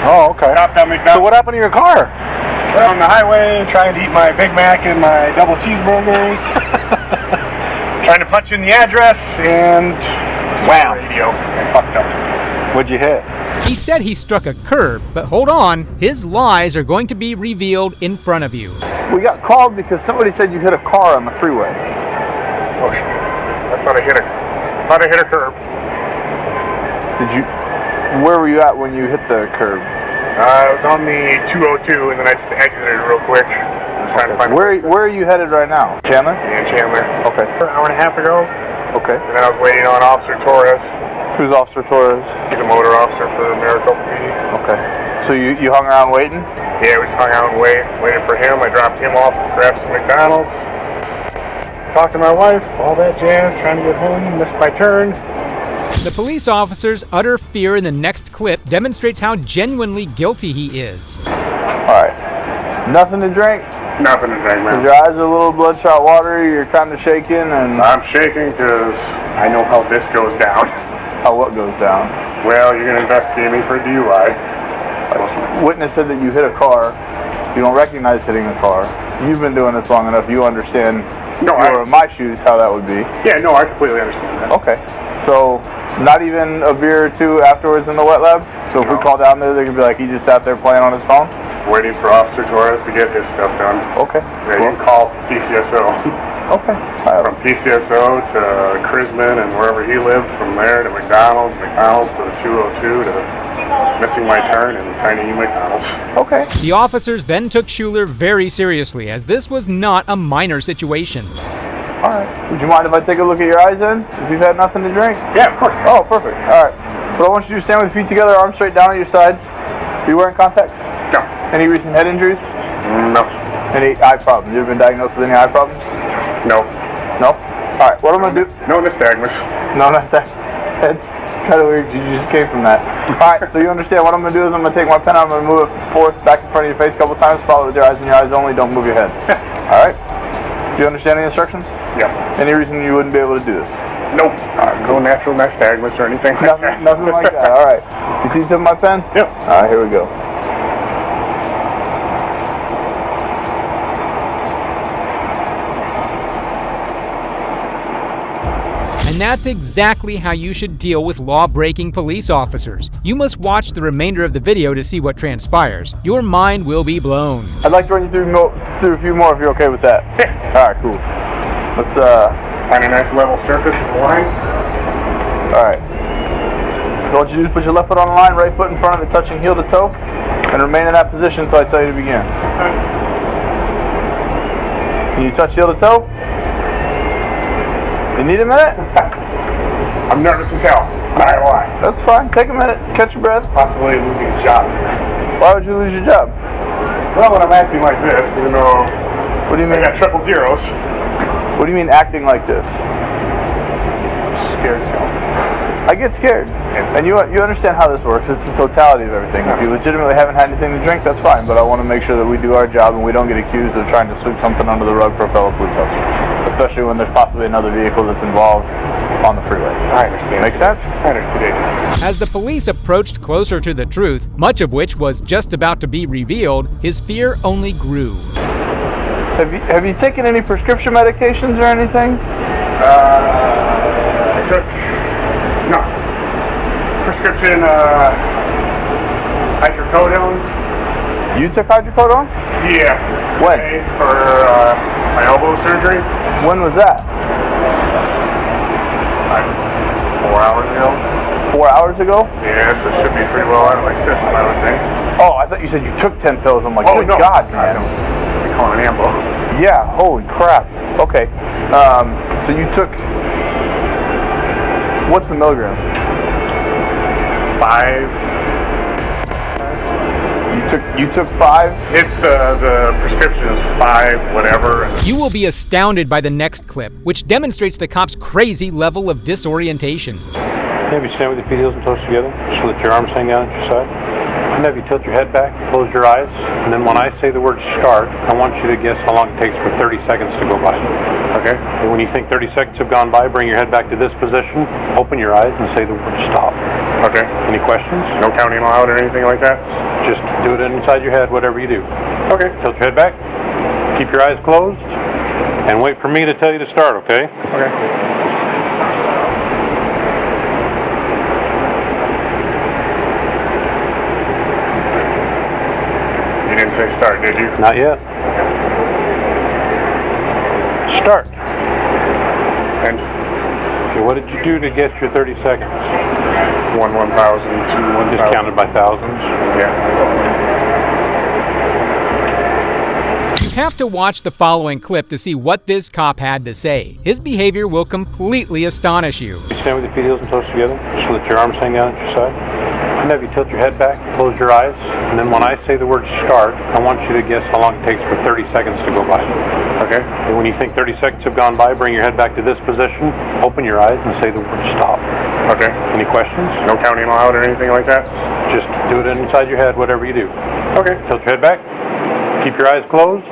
Oh, okay. Stopped at McDonald's. So what happened to your car? Well, on the highway, trying to eat my Big Mac and my double cheeseburgers. Trying to punch in the address, and wow. Radio. I fucked up. What'd you hit? He said he struck a curb, but hold on, his lies are going to be revealed in front of you. We got called because somebody said you hit a car on the freeway. Oh, I thought I hit a curb. Did you? Where were you at when you hit the curb? I was on the 202, and then I just exited real quick. Trying to find where are you headed right now? Chandler? Yeah, Chandler. Okay. An hour and a half ago. Okay. And then I was waiting on Officer Torres. Who's Officer Torres? He's a motor officer for Maricopa PD. Okay. So you hung around waiting? Yeah, we just hung out and waited for him. I dropped him off, grabbed some McDonald's, talked to my wife, all that jazz, trying to get home, missed my turn. The police officer's utter fear in the next clip demonstrates how genuinely guilty he is. Alright. Nothing to drink? Nothing to drink, man. Your eyes are a little bloodshot watery, you're kind of shaking, and... I'm shaking because I know how this goes down. How what goes down? Well, you're going to investigate me for DUI. Witness said that you hit a car. You don't recognize hitting a car. You've been doing this long enough. You understand. No, if you were in my shoes, how that would be. Yeah, no, I completely understand that. Okay. So, not even a beer or two afterwards in the wet lab? So if we call down there, they could be like, he just sat there playing on his phone? Waiting for Officer Torres to get his stuff done. Okay. Yeah, you can call PCSO. Okay. From PCSO to Chrisman and wherever he lived, from there to McDonald's to the 202 to missing my turn and trying to eat McDonald's. Okay. The officers then took Schuler very seriously, as this was not a minor situation. Alright. Would you mind if I take a look at your eyes then? If you've had nothing to drink? Yeah, of course. Oh, perfect. Alright. What I want you to do is stand with your feet together, arms straight down at your side. Are you wearing contacts? No. Any recent head injuries? No. Any eye problems? You ever been diagnosed with any eye problems? No. No? Alright, what I'm going to do... No nystagmus. No nystagmus. That's kind of weird. You just came from that. Alright, so you understand what I'm going to do is I'm going to take my pen, I'm going to move it forth, back in front of your face a couple times, follow with your eyes and your eyes only, don't move your head. Alright? Do you understand the instructions? Yeah. Any reason you wouldn't be able to do this? Nope. No natural nystagmus or anything like that. Nothing like that. Alright. You see some of my pen? Yep. Alright, here we go. And that's exactly how you should deal with law-breaking police officers. You must watch the remainder of the video to see what transpires. Your mind will be blown. I'd like to run you through a few more if you're okay with that. Yeah. Alright, cool. Let's find a nice level surface with the line. Alright. So what you do is put your left foot on the line, right foot in front of it, touching heel to toe, and remain in that position until I tell you to begin. Can you touch heel to toe? You need a minute? I'm nervous as hell. Not gonna lie. That's fine. Take a minute. Catch your breath. Possibly losing a job. Why would you lose your job? Well, when I'm acting like this, even though what do you mean? I got triple zeros. What do you mean acting like this? I'm scared as hell. I get scared. And you understand how this works. It's the totality of everything. If you legitimately haven't had anything to drink, that's fine. But I want to make sure that we do our job and we don't get accused of trying to sweep something under the rug for a fellow police officer. Especially when there's possibly another vehicle that's involved on the freeway. I understand. Make sense? I understand. As the police approached closer to the truth, much of which was just about to be revealed, his fear only grew. Have you taken any prescription medications or anything? I took prescription hydrocodone. You took hydrocodone? Yeah. When? For my elbow surgery. When was that? 4 hours ago. 4 hours ago? Yeah, so it should be pretty well out of my system, I would think. Oh, I thought you said you took 10 pills. I'm like, oh, good no. God, I man. don't. We call it an ambo. Yeah, holy crap. Okay. So you took, what's the milligram? 5. You took 5? It's the prescription is 5, whatever. You will be astounded by the next clip, which demonstrates the cop's crazy level of disorientation. Have you stand with your feet heels and toes together, so that your arms hang down at your side. And have you tilt your head back, close your eyes, and then when I say the word start, I want you to guess how long it takes for 30 seconds to go by. Okay? And when you think 30 seconds have gone by, bring your head back to this position, open your eyes, and say the word stop. Okay. Any questions? No counting out or anything like that? Just do it inside your head, whatever you do. Okay. Tilt your head back, keep your eyes closed, and wait for me to tell you to start, okay? Okay. You didn't say start, did you? Not yet. Start. And? Okay, what did you do to guess your 30 seconds? 1,000, 2, 1,000. Just counted by thousands? Yeah. You have to watch the following clip to see what this cop had to say. His behavior will completely astonish you. You stand with your feet heels and toes together, so that your arms hang down at your side. And have you tilt your head back, close your eyes, and then when I say the word start, I want you to guess how long it takes for 30 seconds to go by. Okay. And when you think 30 seconds have gone by, bring your head back to this position, open your eyes, and say the word stop. Okay. Any questions? No counting out or anything like that? Just do it inside your head, whatever you do. Okay. Tilt your head back, keep your eyes closed,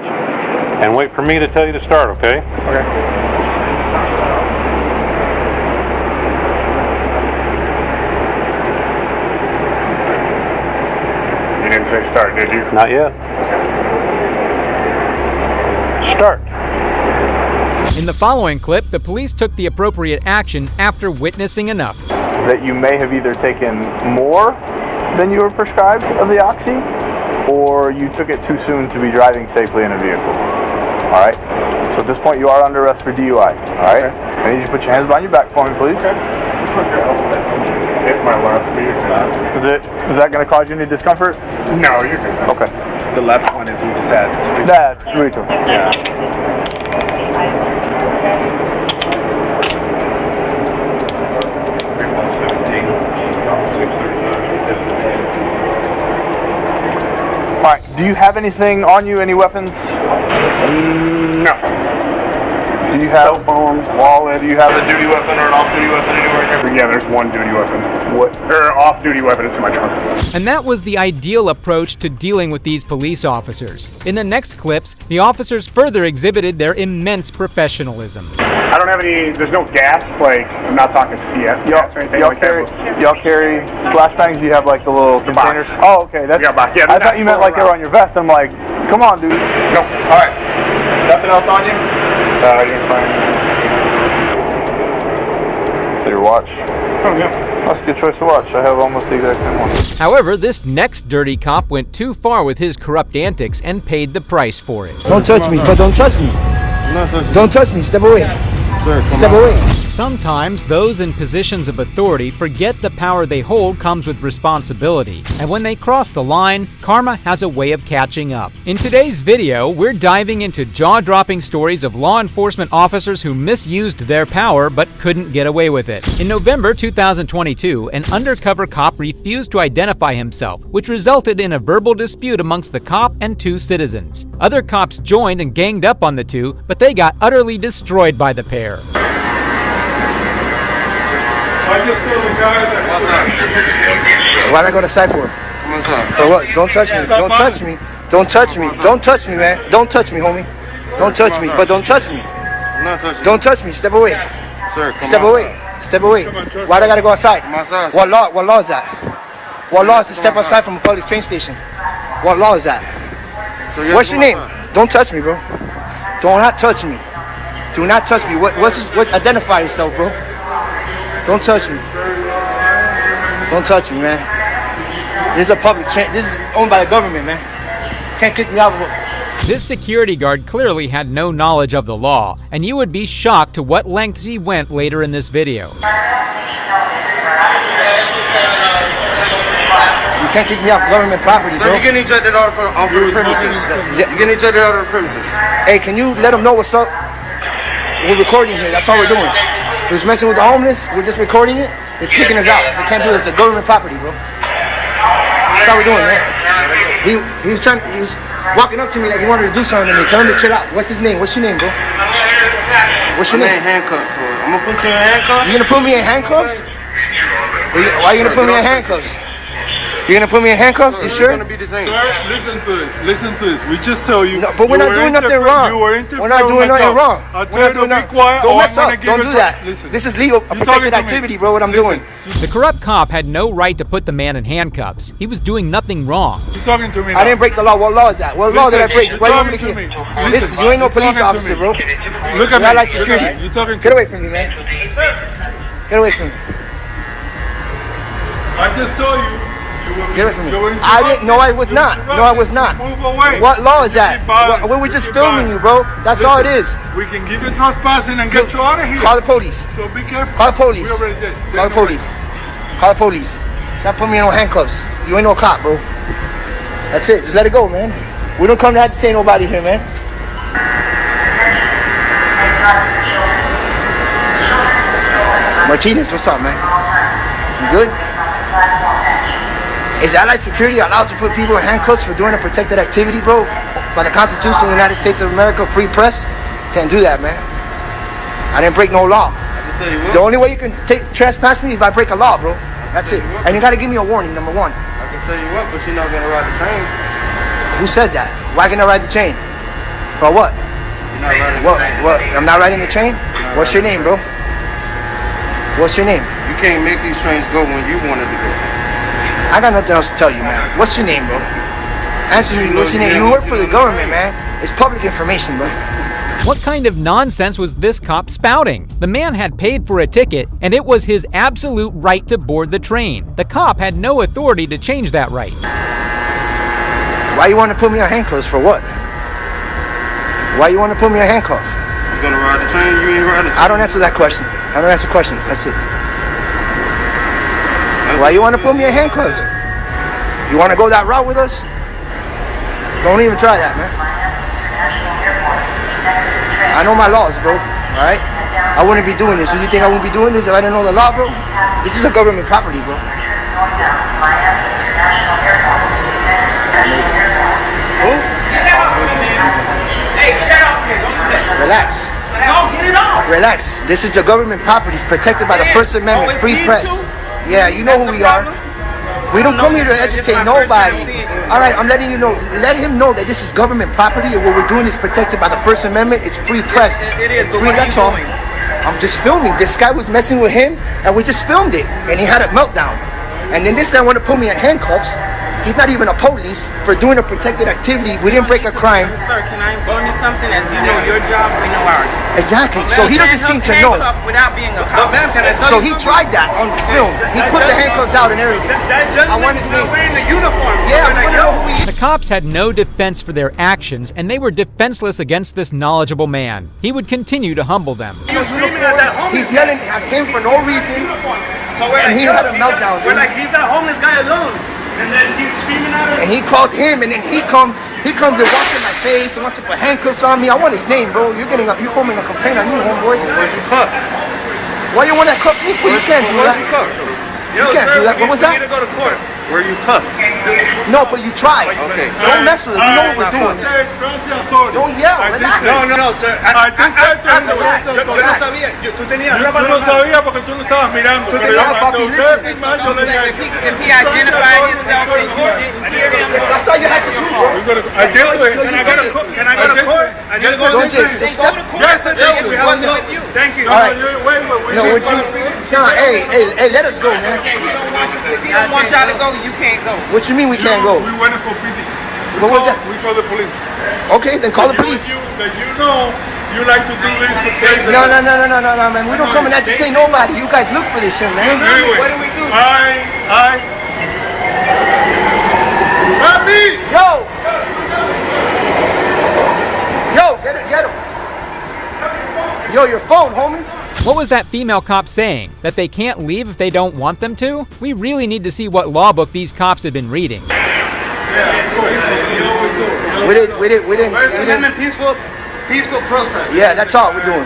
and wait for me to tell you to start, okay? Okay. You didn't say start, did you? Not yet. Start. In the following clip, the police took the appropriate action after witnessing enough. That you may have either taken more than you were prescribed of the oxy, or you took it too soon to be driving safely in a vehicle. All right? So at this point, you are under arrest for DUI. All right? Okay. I need you to put your hands behind your back for me, please. Okay. It's my left knee. Is that going to cause you any discomfort? No, you're good. Okay. The left one is you just had. That's sweet. Yeah. All right. Do you have anything on you? Any weapons? No. Do you have cell phone, wallet? Do you have a duty weapon or an off-duty weapon anywhere here? Yeah, there's one duty weapon. What? Or off-duty weapon. It's in my trunk. And that was the ideal approach to dealing with these police officers. In the next clips, the officers further exhibited their immense professionalism. I don't have any. There's no gas. Like I'm not talking CS gas or anything like that. Y'all carry flashbangs? You have like the little containers? Box. Oh, okay. That's. Yeah, box. Yeah, I thought you meant like they were on your vest. I'm like, come on, dude. Nope. All right. Nothing else on you? You're fine. Your watch. Oh yeah. That's a good choice to watch. I have almost the exact same one. However, this next dirty cop went too far with his corrupt antics and paid the price for it. Don't touch me, but don't touch me. Don't touch me. Step away. Sir, step away. Sometimes those in positions of authority forget the power they hold comes with responsibility, and when they cross the line, karma has a way of catching up. In today's video, we're diving into jaw-dropping stories of law enforcement officers who misused their power but couldn't get away with it. In November 2022, an undercover cop refused to identify himself, which resulted in a verbal dispute amongst the cop and two citizens. Other cops joined and ganged up on the two, but they got utterly destroyed by the pair. I just told the guy that. What's up? Why'd I go to side for? What's up? For what? Don't touch me. Don't touch me. Don't touch me. Don't touch me, man. Don't touch me, homie. Don't touch me. But don't touch me. I'm not touching. Don't touch me. Step away. Sir, come Step away. Step away. Why'd I gotta go outside? What law? What law is that? What law is to step outside from a public train station? What law is that? So what's your name? Don't touch me, bro. Do not touch me. Do not touch me. What identify yourself, bro. Don't touch me. Don't touch me, man. This is a public train. This is owned by the government, man. Can't kick me out of it. This security guard clearly had no knowledge of the law, and you would be shocked to what lengths he went later in this video. You can't kick me off government property, bro. Sir, you're getting ejected out of the premises. You're getting ejected out of the premises. Hey, can you let them know what's up? We're recording here. That's all we're doing. We're just messing with the homeless. We're just recording it. They're kicking us out. They can't do it. It's a government property, bro. That's all we're doing, man. He was walking up to me like he wanted to do something to me. Tell him to chill out. What's his name? What's your name, bro? What's your name? Handcuffs. So I'm gonna put you in handcuffs. You gonna put me in handcuffs? Why are you gonna put me in handcuffs? You're gonna put me in handcuffs? You sure? Sir, listen to this. Listen to this. We just tell you. No, but we're not doing nothing wrong. We're not doing nothing wrong. I tell you to be quiet. Don't mess up. Don't do that. This is legal. A protected activity, bro. What I'm doing. The corrupt cop had no right to put the man in handcuffs. He was doing nothing wrong. You're talking to me now. I didn't break the law. What law is that? What law did I break? Why do you want me to keep? Listen, you ain't no police officer, bro. Look at me. I like security. You're talking. Get away from me, man. Get away from me. I just told you. Get away from me. I didn't. No, I was not. No, I was not. Move away. What law is that? We were just filming you, bro. That's all it is. We can give you trespassing and get you out of here. Call the police. So be careful. Call the police. We already did. Call the police. Call the police. Don't put me in no handcuffs. You ain't no cop, bro. That's it. Just let it go, man. We don't come to agitate nobody here, man. Martinez, what's up, man? You good? Is Allied Security allowed to put people in handcuffs for doing a protected activity, bro? By the Constitution of the United States of America, free press? Can't do that, man. I didn't break no law. I can tell you what. The only way you can trespass me is if I break a law, bro. That's it. And you gotta give me a warning, number one. I can tell you what, but you're not gonna ride the train. Who said that? Why can I ride the train? For what? You're not riding the train. What? I'm not riding the train? What's your name, bro? What's your name? You can't make these trains go when you wanted to go. I got nothing else to tell you, man. What's your name, bro? Answer me. What's your name? You work for the government, man. It's public information, bro. What kind of nonsense was this cop spouting? The man had paid for a ticket, and it was his absolute right to board the train. The cop had no authority to change that right. Why you want to put me on handcuffs for what? Why you want to put me on handcuffs? You gonna ride the train? You ain't riding the train. I don't answer that question. I don't answer questions. That's it. Why you want to put me in handcuffs? You want to go that route with us? Don't even try that, man. I know my laws, bro. Alright? I wouldn't be doing this. So you think I wouldn't be doing this if I didn't know the law, bro? This is a government property, bro. Relax. No, get it off. Relax. This is a government property. It's protected by the First Amendment. Free press. Yeah, you know who we are. We don't come here to educate nobody. All right, I'm letting you know. Let him know that this is government property, and what we're doing is protected by the First Amendment. It's free press. It is. Free, that's all. I'm just filming. This guy was messing with him, and we just filmed it, and he had a meltdown. And then this guy wanted to put me in handcuffs. He's not even a police for doing a protected activity. We didn't break a crime. Sir, can I inform you something? As you know your job, we know ours. Exactly. So he doesn't seem to know. Without being a cop. So he tried that on film. He put the handcuffs out and everything. I want his name. Wearing the uniform. Yeah, I want to know who he is. The cops had no defense for their actions, and they were defenseless against this knowledgeable man. He would continue to humble them. He's yelling at him for no reason, and he had a meltdown. We're like, leave that homeless guy alone. And then he's screaming at us. And he called him, and then he comes and walks in my face and wants to put handcuffs on me. I want his name, bro. You're forming a complaint on you, homeboy. Where's your cuff? Why you want that cuff? You can't do that. You can't do that. What was that? We need to go to court. Were you cuffed? No, but you tried. Okay. Don't mess with it. We know what we're doing. Don't yell. Relax. No, sir. Yo no sabía. Tú tenías. Yo no sabía porque tú no estabas mirando. Pero yo cuando usted firmó, yo le dije. If he identified himself and you didn't hear him. That's all you had to do, bro. I did it. Can I go to court? I need to go to court. Yes, thank you. All right. No, would you? No, hey, let us go, man. If he don't want y'all to go, you can't go. What you mean we can't go? We went for PD. What was that? We called the police. Okay, then call the police. That you know you like to do this for cases. No, man. We don't come in that to say nobody. You guys look for this shit, man. Anyway, What do we do? Papi! Yo, get him. Yo, your phone, homie. What was that female cop saying? That they can't leave if they don't want them to? We really need to see what law book these cops have been reading. We didn't. First Amendment, peaceful protest. Yeah, that's all we're doing.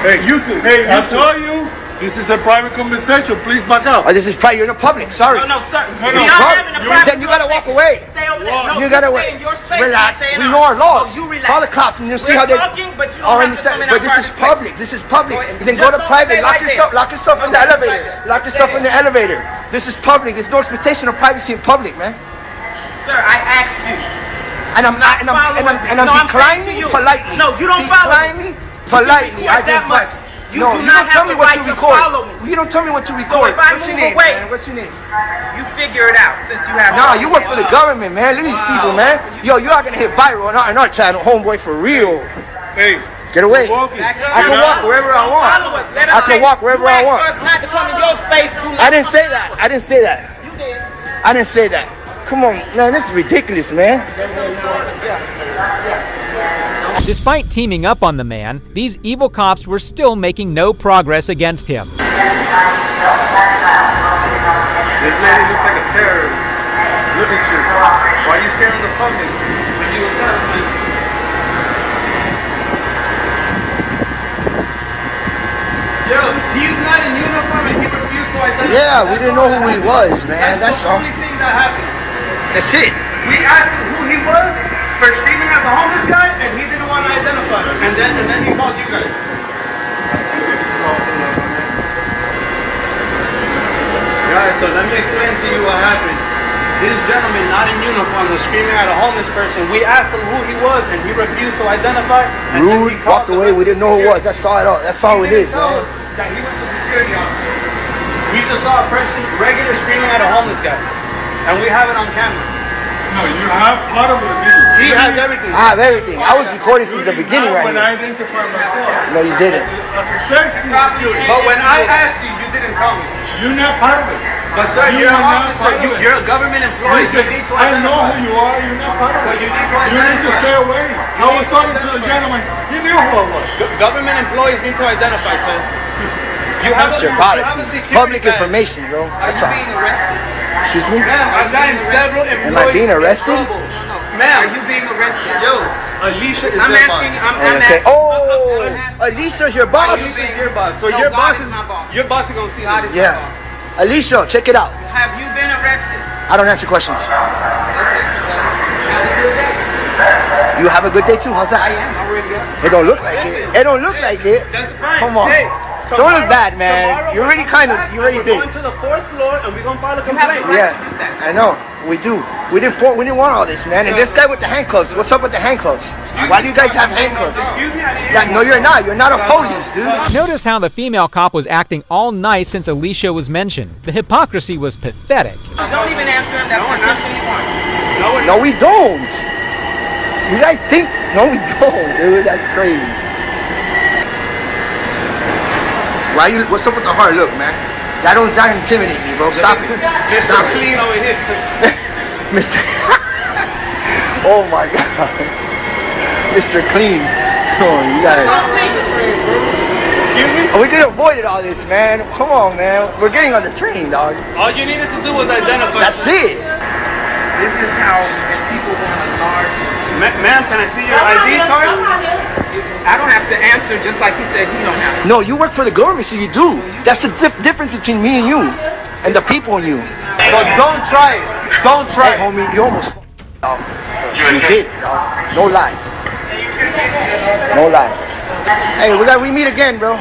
Hey, you two. Hey, I told you this is a private conversation. Please back up. Oh, this is private. You're in public. Sorry. No, sir. No. Y'all having a private Then you gotta walk away. Stay over there. No, You gotta wait. Relax. We know our laws. You relax. Call the cops and you'll see how they. Talking, but you don't have to come in But our this is private public. This is public. Go Then just go to don't private. stay Lock right yourself in the Don't stay elevator. there. Lock yourself in the elevator. This is public. There's no expectation of privacy in public, man. Sir, I asked you. And I'm declining politely. No, you don't follow Declining me. politely. I that much. You no, do you not don't tell have me the what right to to record. follow me. You don't tell me what to So record. if I What's your move name, away, man? What's your name? You figure it out since you have. No, you work for the government, man. Look at these people, man. Yo, you are gonna hit viral on our channel, homeboy, for real. Hey, get away. I can walk wherever I want. I can walk wherever I want. Not to come in your space. I didn't say that. I didn't say that. You did. I didn't say that. Come on, man. This is ridiculous, man. Despite teaming up on the man, these evil cops were still making no progress against him. This lady looks like a terrorist. Look at you. Why are you scaring the public? When you were telling me. Yo, he's not in uniform and he refused to identify. Yeah, we didn't know who he was, man. That's all. the only thing that happened. That's it. We asked him who he was for screaming at the homeless guy, and he didn't want to identify. And then he called you guys. Guys, so let me explain to you what happened. This gentleman, not in uniform, was screaming at a homeless person. We asked him who he was, and he refused to identify. Rude, walked away. We didn't know who it was. That's all it is, man. That he was a security officer. We just saw a person regular screaming at a homeless guy, and we have it on camera. No, you have part of it. He has everything. I have everything. I was recording since the beginning right When here. I identified myself. No, you didn't. As a safety security. But when I asked you, you didn't tell me. You're not part of it. But sir, you're an officer. You're a government employee. Listen, You need to I know identify. who you are. You're not part of But it. you need to You need to identify. stay away. I was talking to the gentleman. He knew who I was. Government employees need to identify, sir. You have That's your policies. It's public information, bro. That's all. being arrested? Excuse me? Ma'am, I've gotten several employees. Am I being arrested? Ma'am, are you being arrested? Yo, Alicia is I'm their asking. boss. Okay. Oh, Alicia's your boss. Alicia is your boss. So No, your God boss is my boss. Your boss is gonna see God this. is my Yeah. boss. Alicia, check it out. Have you been arrested? I don't answer questions. Have a good day. You have a good day too. How's I that? am. I'm ready to go. It don't look like it. It don't look like it. That's fine. Come on. Hey, Don't look bad, man. You already you already We're did. going to the 4th floor and we're gonna file a You have the complaint. right Yeah, to do that, sir. I know. We do. We didn't want all this, man. And this guy with the handcuffs. What's up with the handcuffs? Why do you guys have handcuffs? Excuse me, I didn't hear Yeah, you. no, you're not. You're not a police, dude. Notice how the female cop was acting all nice since Alicia was mentioned. The hypocrisy was pathetic. Don't even answer him. That's the attention he wants. No, we don't. You guys think? No, we don't, dude. That's crazy. Why you? What's up with the hard look, man? That don't intimidate me, bro. Stop it. Mr. Stop it. Clean over here. Mr. Oh my God. Mr. Clean. Oh, you gotta. Excuse me? We could have avoided all this, man. Come on, man. We're getting on the train, dog. All you needed to do was identify. That's it. This is how people want a large. Ma'am, can I see your ID card? I don't have to answer, just like he said he don't have to. No, you work for the government, so you do. That's the difference between me and you. and the people in you. So don't try it. Don't try Hey, homie, you almost You did, no lie. No lie. Hey, we meet again, bro.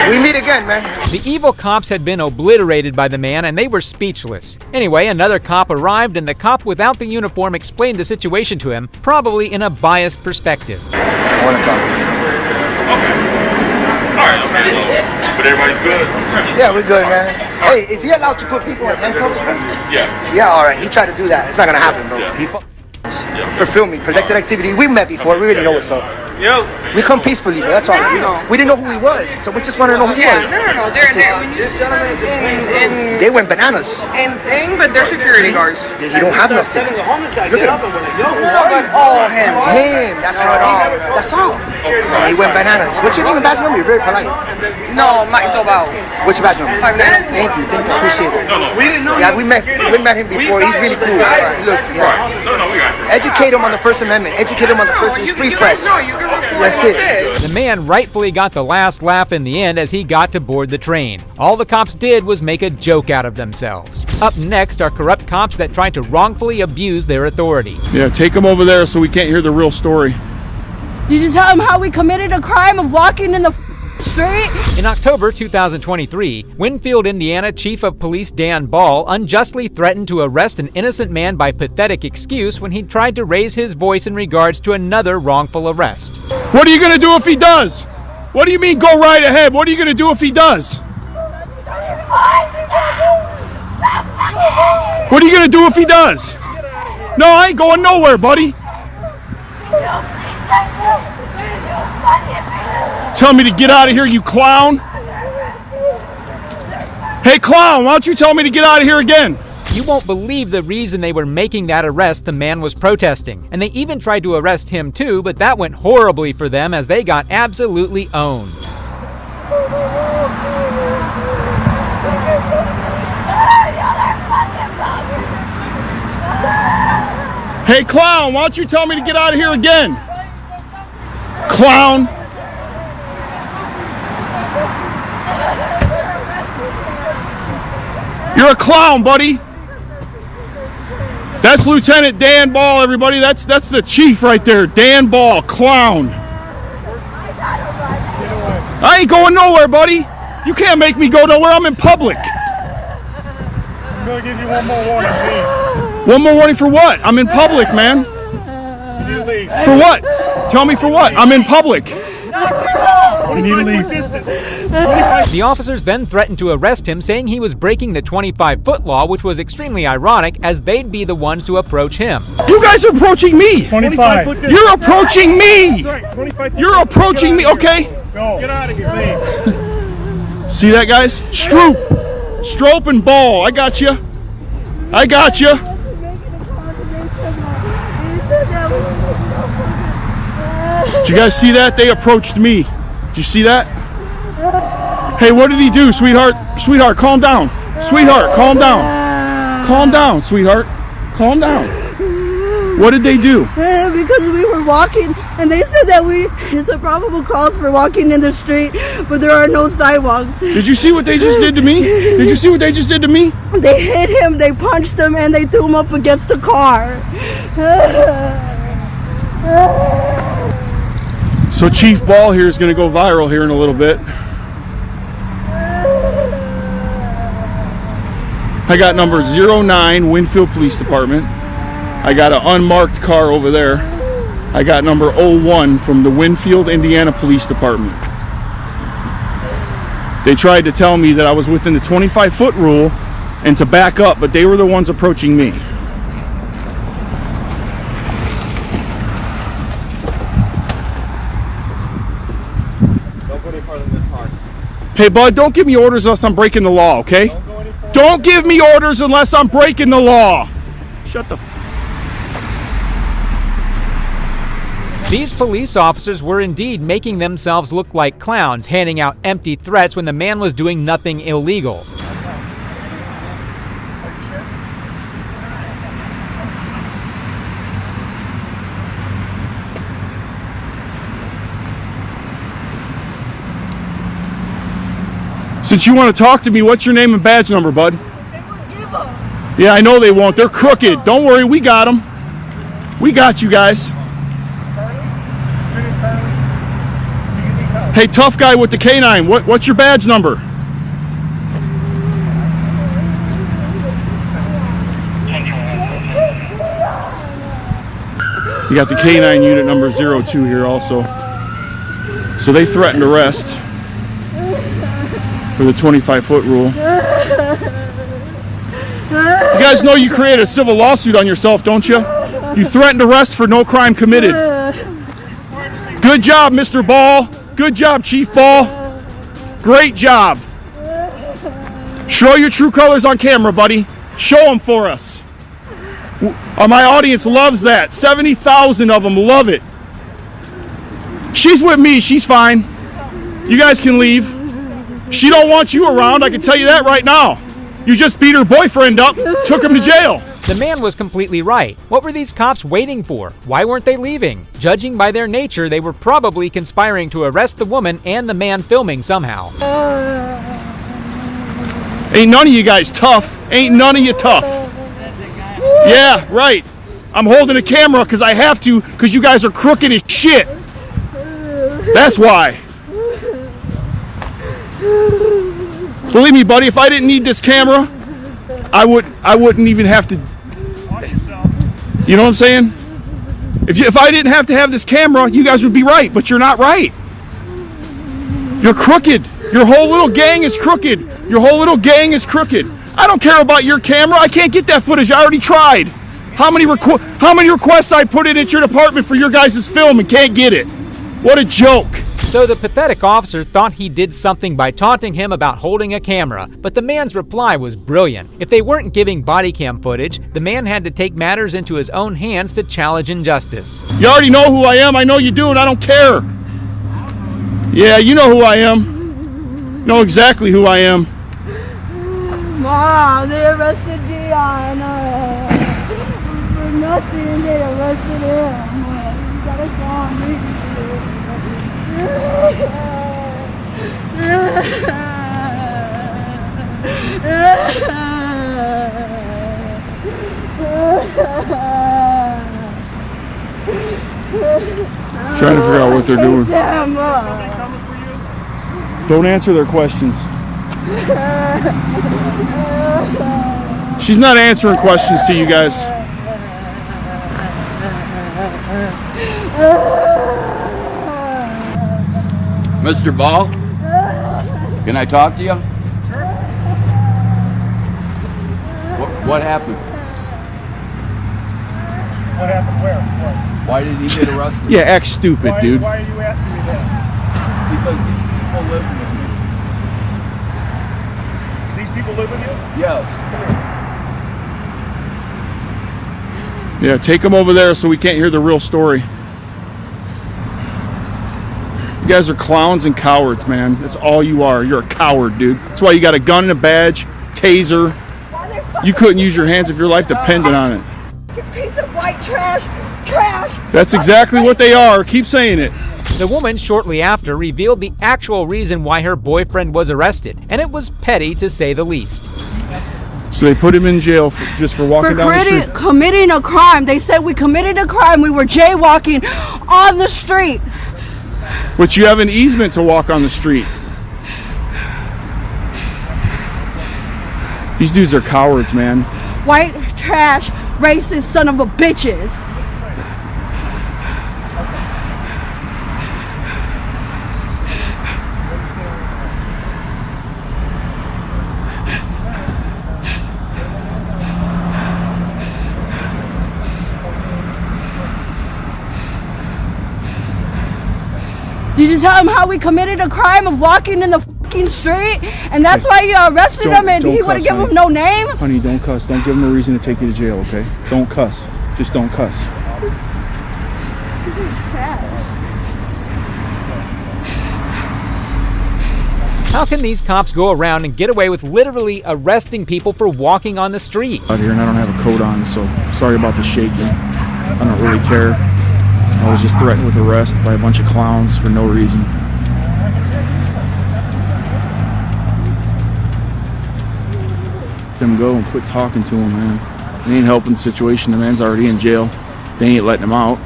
We meet again, man. The evil cops had been obliterated by the man, and they were speechless. Anyway, another cop arrived, and the cop without the uniform explained the situation to him, probably in a biased perspective. I want to talk. Okay. All right, okay. But everybody's good? Yeah, we're good, man. Hey, is he allowed to put people in handcuffs? Yeah. Yeah, all right. He tried to do that. It's not going to happen, bro. Yeah. He for filming, protected activity. We met before. We already know what's up. Yo. We come peacefully, but that's all. We didn't know who he was, so we just wanted to know who he was. No. They went bananas. But they're security guards. He don't have nothing. Look at him. Him. That's all. That's all. He went bananas. What's your name and badge number? You're very polite. No, Mike Dobao. What's your badge number? 5'9". Thank you. Appreciate it. We didn't know. Yeah, we met him before. He's really cool. Look, yeah. Educate him on the First Amendment. Educate him on the First Amendment. Free press. That's it. The man rightfully got the last laugh in the end as he got to board the train. All the cops did was make a joke out of themselves. Up next are corrupt cops that tried to wrongfully abuse their authority. Yeah, take them over there so we can't hear the real story. Did you tell him how we committed a crime of walking in the street? In October 2023, Winfield, Indiana Chief of Police Dan Ball unjustly threatened to arrest an innocent man by pathetic excuse when he tried to raise his voice in regards to another wrongful arrest. What are you going to do if he does? What do you mean go right ahead? What are you going to do if he does? What are you going to do if he does? No, I ain't going nowhere, buddy. Tell me to get out of here, you clown. Hey, clown, why don't you tell me to get out of here again? You won't believe the reason they were making that arrest. The man was protesting. And they even tried to arrest him too, but that went horribly for them as they got absolutely owned. Hey, clown, why don't you tell me to get out of here again? Clown. You're a clown, buddy. That's Lieutenant Dan Ball, everybody. That's the chief right there. Dan Ball, clown. I ain't going nowhere, buddy. You can't make me go nowhere. I'm in public. I'm gonna give you one more warning, please. One more warning for what? I'm in public, man. You leave. For what? Tell me for what? I'm in public. You need to leave. The officers then threatened to arrest him, saying he was breaking the 25-foot law, which was extremely ironic as they'd be the ones to approach him. You guys are approaching me. 25. You're approaching me. Right, 25 You're approaching me, okay? Go. Get out of here, leave. See that, guys? Strope and Ball. I got you. I got you. Did you guys see that? They approached me. Did you see that? Hey, what did he do, sweetheart? Sweetheart, calm down. Sweetheart, calm down. Calm down, sweetheart. Calm down. What did they do? Because we were walking, and they said that it's a probable cause for walking in the street, but there are no sidewalks. Did you see what they just did to me? Did you see what they just did to me? They hit him, they punched him, and they threw him up against the car. So Chief Ball here is going to go viral here in a little bit. I got number 09 Winfield Police Department. I got an unmarked car over there. I got number 01 from the Winfield, Indiana Police Department. They tried to tell me that I was within the 25-foot rule and to back up, but they were the ones approaching me. Hey, bud, don't give me orders unless I'm breaking the law, okay? Don't give me orders unless I'm breaking the law. Shut the These police officers were indeed making themselves look like clowns, handing out empty threats when the man was doing nothing illegal. Since you want to talk to me, what's your name and badge number, bud? Yeah, I know they won't. They're crooked. Don't worry, we got them. We got you guys. Hey, tough guy with the canine, what's your badge number? You got the canine unit number 02 here also. So they threatened arrest for the 25-foot rule. You guys know you created a civil lawsuit on yourself, don't you? You threatened arrest for no crime committed. Good job, Mr. Ball. Good job, Chief Ball. Great job. Show your true colors on camera, buddy. Show them for us. My audience loves that. 70,000 of them love it. She's with me. She's fine. You guys can leave. She don't want you around. I can tell you that right now. You just beat her boyfriend up, took him to jail. The man was completely right. What were these cops waiting for? Why weren't they leaving? Judging by their nature, they were probably conspiring to arrest the woman and the man filming somehow. Ain't none of you guys tough. Ain't none of you tough. Yeah, right. I'm holding a camera because I have to, because you guys are crooked as shit. That's why. Believe me, buddy, if I didn't need this camera, I wouldn't even have to. You know what I'm saying? If I didn't have to have this camera, you guys would be right, but you're not right. You're crooked. Your whole little gang is crooked. Your whole little gang is crooked. I don't care about your camera. I can't get that footage. I already tried. How many requests I put in at your department for your guys' film and can't get it? What a joke. So the pathetic officer thought he did something by taunting him about holding a camera, but the man's reply was brilliant. If they weren't giving body cam footage, the man had to take matters into his own hands to challenge injustice. You already know who I am. I know you do, and I don't care. Yeah, you know who I am. You know exactly who I am. Mom, they arrested Dion. For nothing, they arrested him. You gotta call me. Trying to figure out what they're doing. Don't answer their questions. She's not answering questions to you guys. Mr. Ball, can I talk to you? Sure. What happened? What happened where? What? Why did he get arrested? Yeah, act stupid, dude. Why are you asking me that? Because these people live with me. These people live with you? Yes. Yeah, take them over there so we can't hear the real story. You guys are clowns and cowards, man. That's all you are. You're a coward, dude. That's why you got a gun and a badge, taser. You couldn't use your hands if your life depended on it. Piece of white trash. That's exactly what they are. Keep saying it. The woman shortly after revealed the actual reason why her boyfriend was arrested, and it was petty to say the least. So they put him in jail just for walking down the street. Committing a crime. They said we committed a crime. We were jaywalking on the street. But you have an easement to walk on the street. These dudes are cowards, man. White trash, racist son of a bitches. Did you tell him how we committed a crime of walking in the fucking street? And that's why you arrested him and he wouldn't give him no name? Honey, don't cuss. Don't give him a reason to take you to jail, okay? Don't cuss. Just don't cuss. How can these cops go around and get away with literally arresting people for walking on the street? Out here, and I don't have a coat on, so sorry about the shaking. I don't really care. I was just threatened with arrest by a bunch of clowns for no reason. him go and quit talking to him, man. It ain't helping the situation. The man's already in jail. They ain't letting him out.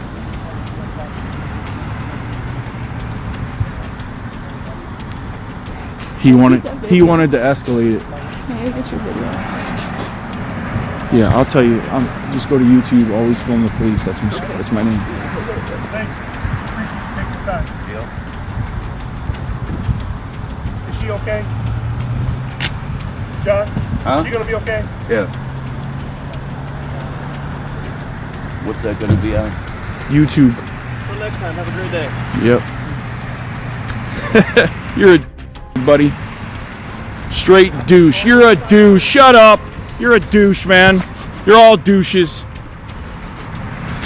He wanted to escalate it. May I get your video? Yeah, I'll tell you. Just go to YouTube. Always film the police. That's my name. Thanks. Appreciate you taking the time. Is she okay? John? Huh? Is she gonna be okay? Yeah. What's that gonna be on? YouTube. Until next time, have a great day. Yep. You're a buddy. Straight douche. You're a douche. Shut up. You're a douche, man. You're all douches.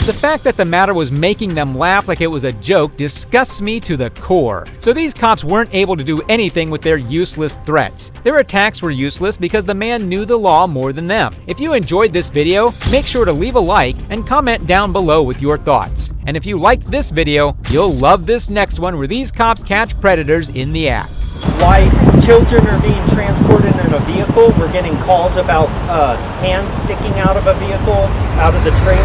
The fact that the matter was making them laugh like it was a joke disgusts me to the core. So these cops weren't able to do anything with their useless threats. Their attacks were useless because the man knew the law more than them. If you enjoyed this video, make sure to leave a like and comment down below with your thoughts. And if you liked this video, you'll love this next one where these cops catch predators in the act. Why children are being transported in a vehicle. We're getting calls about hands sticking out of a vehicle, out of the trailer.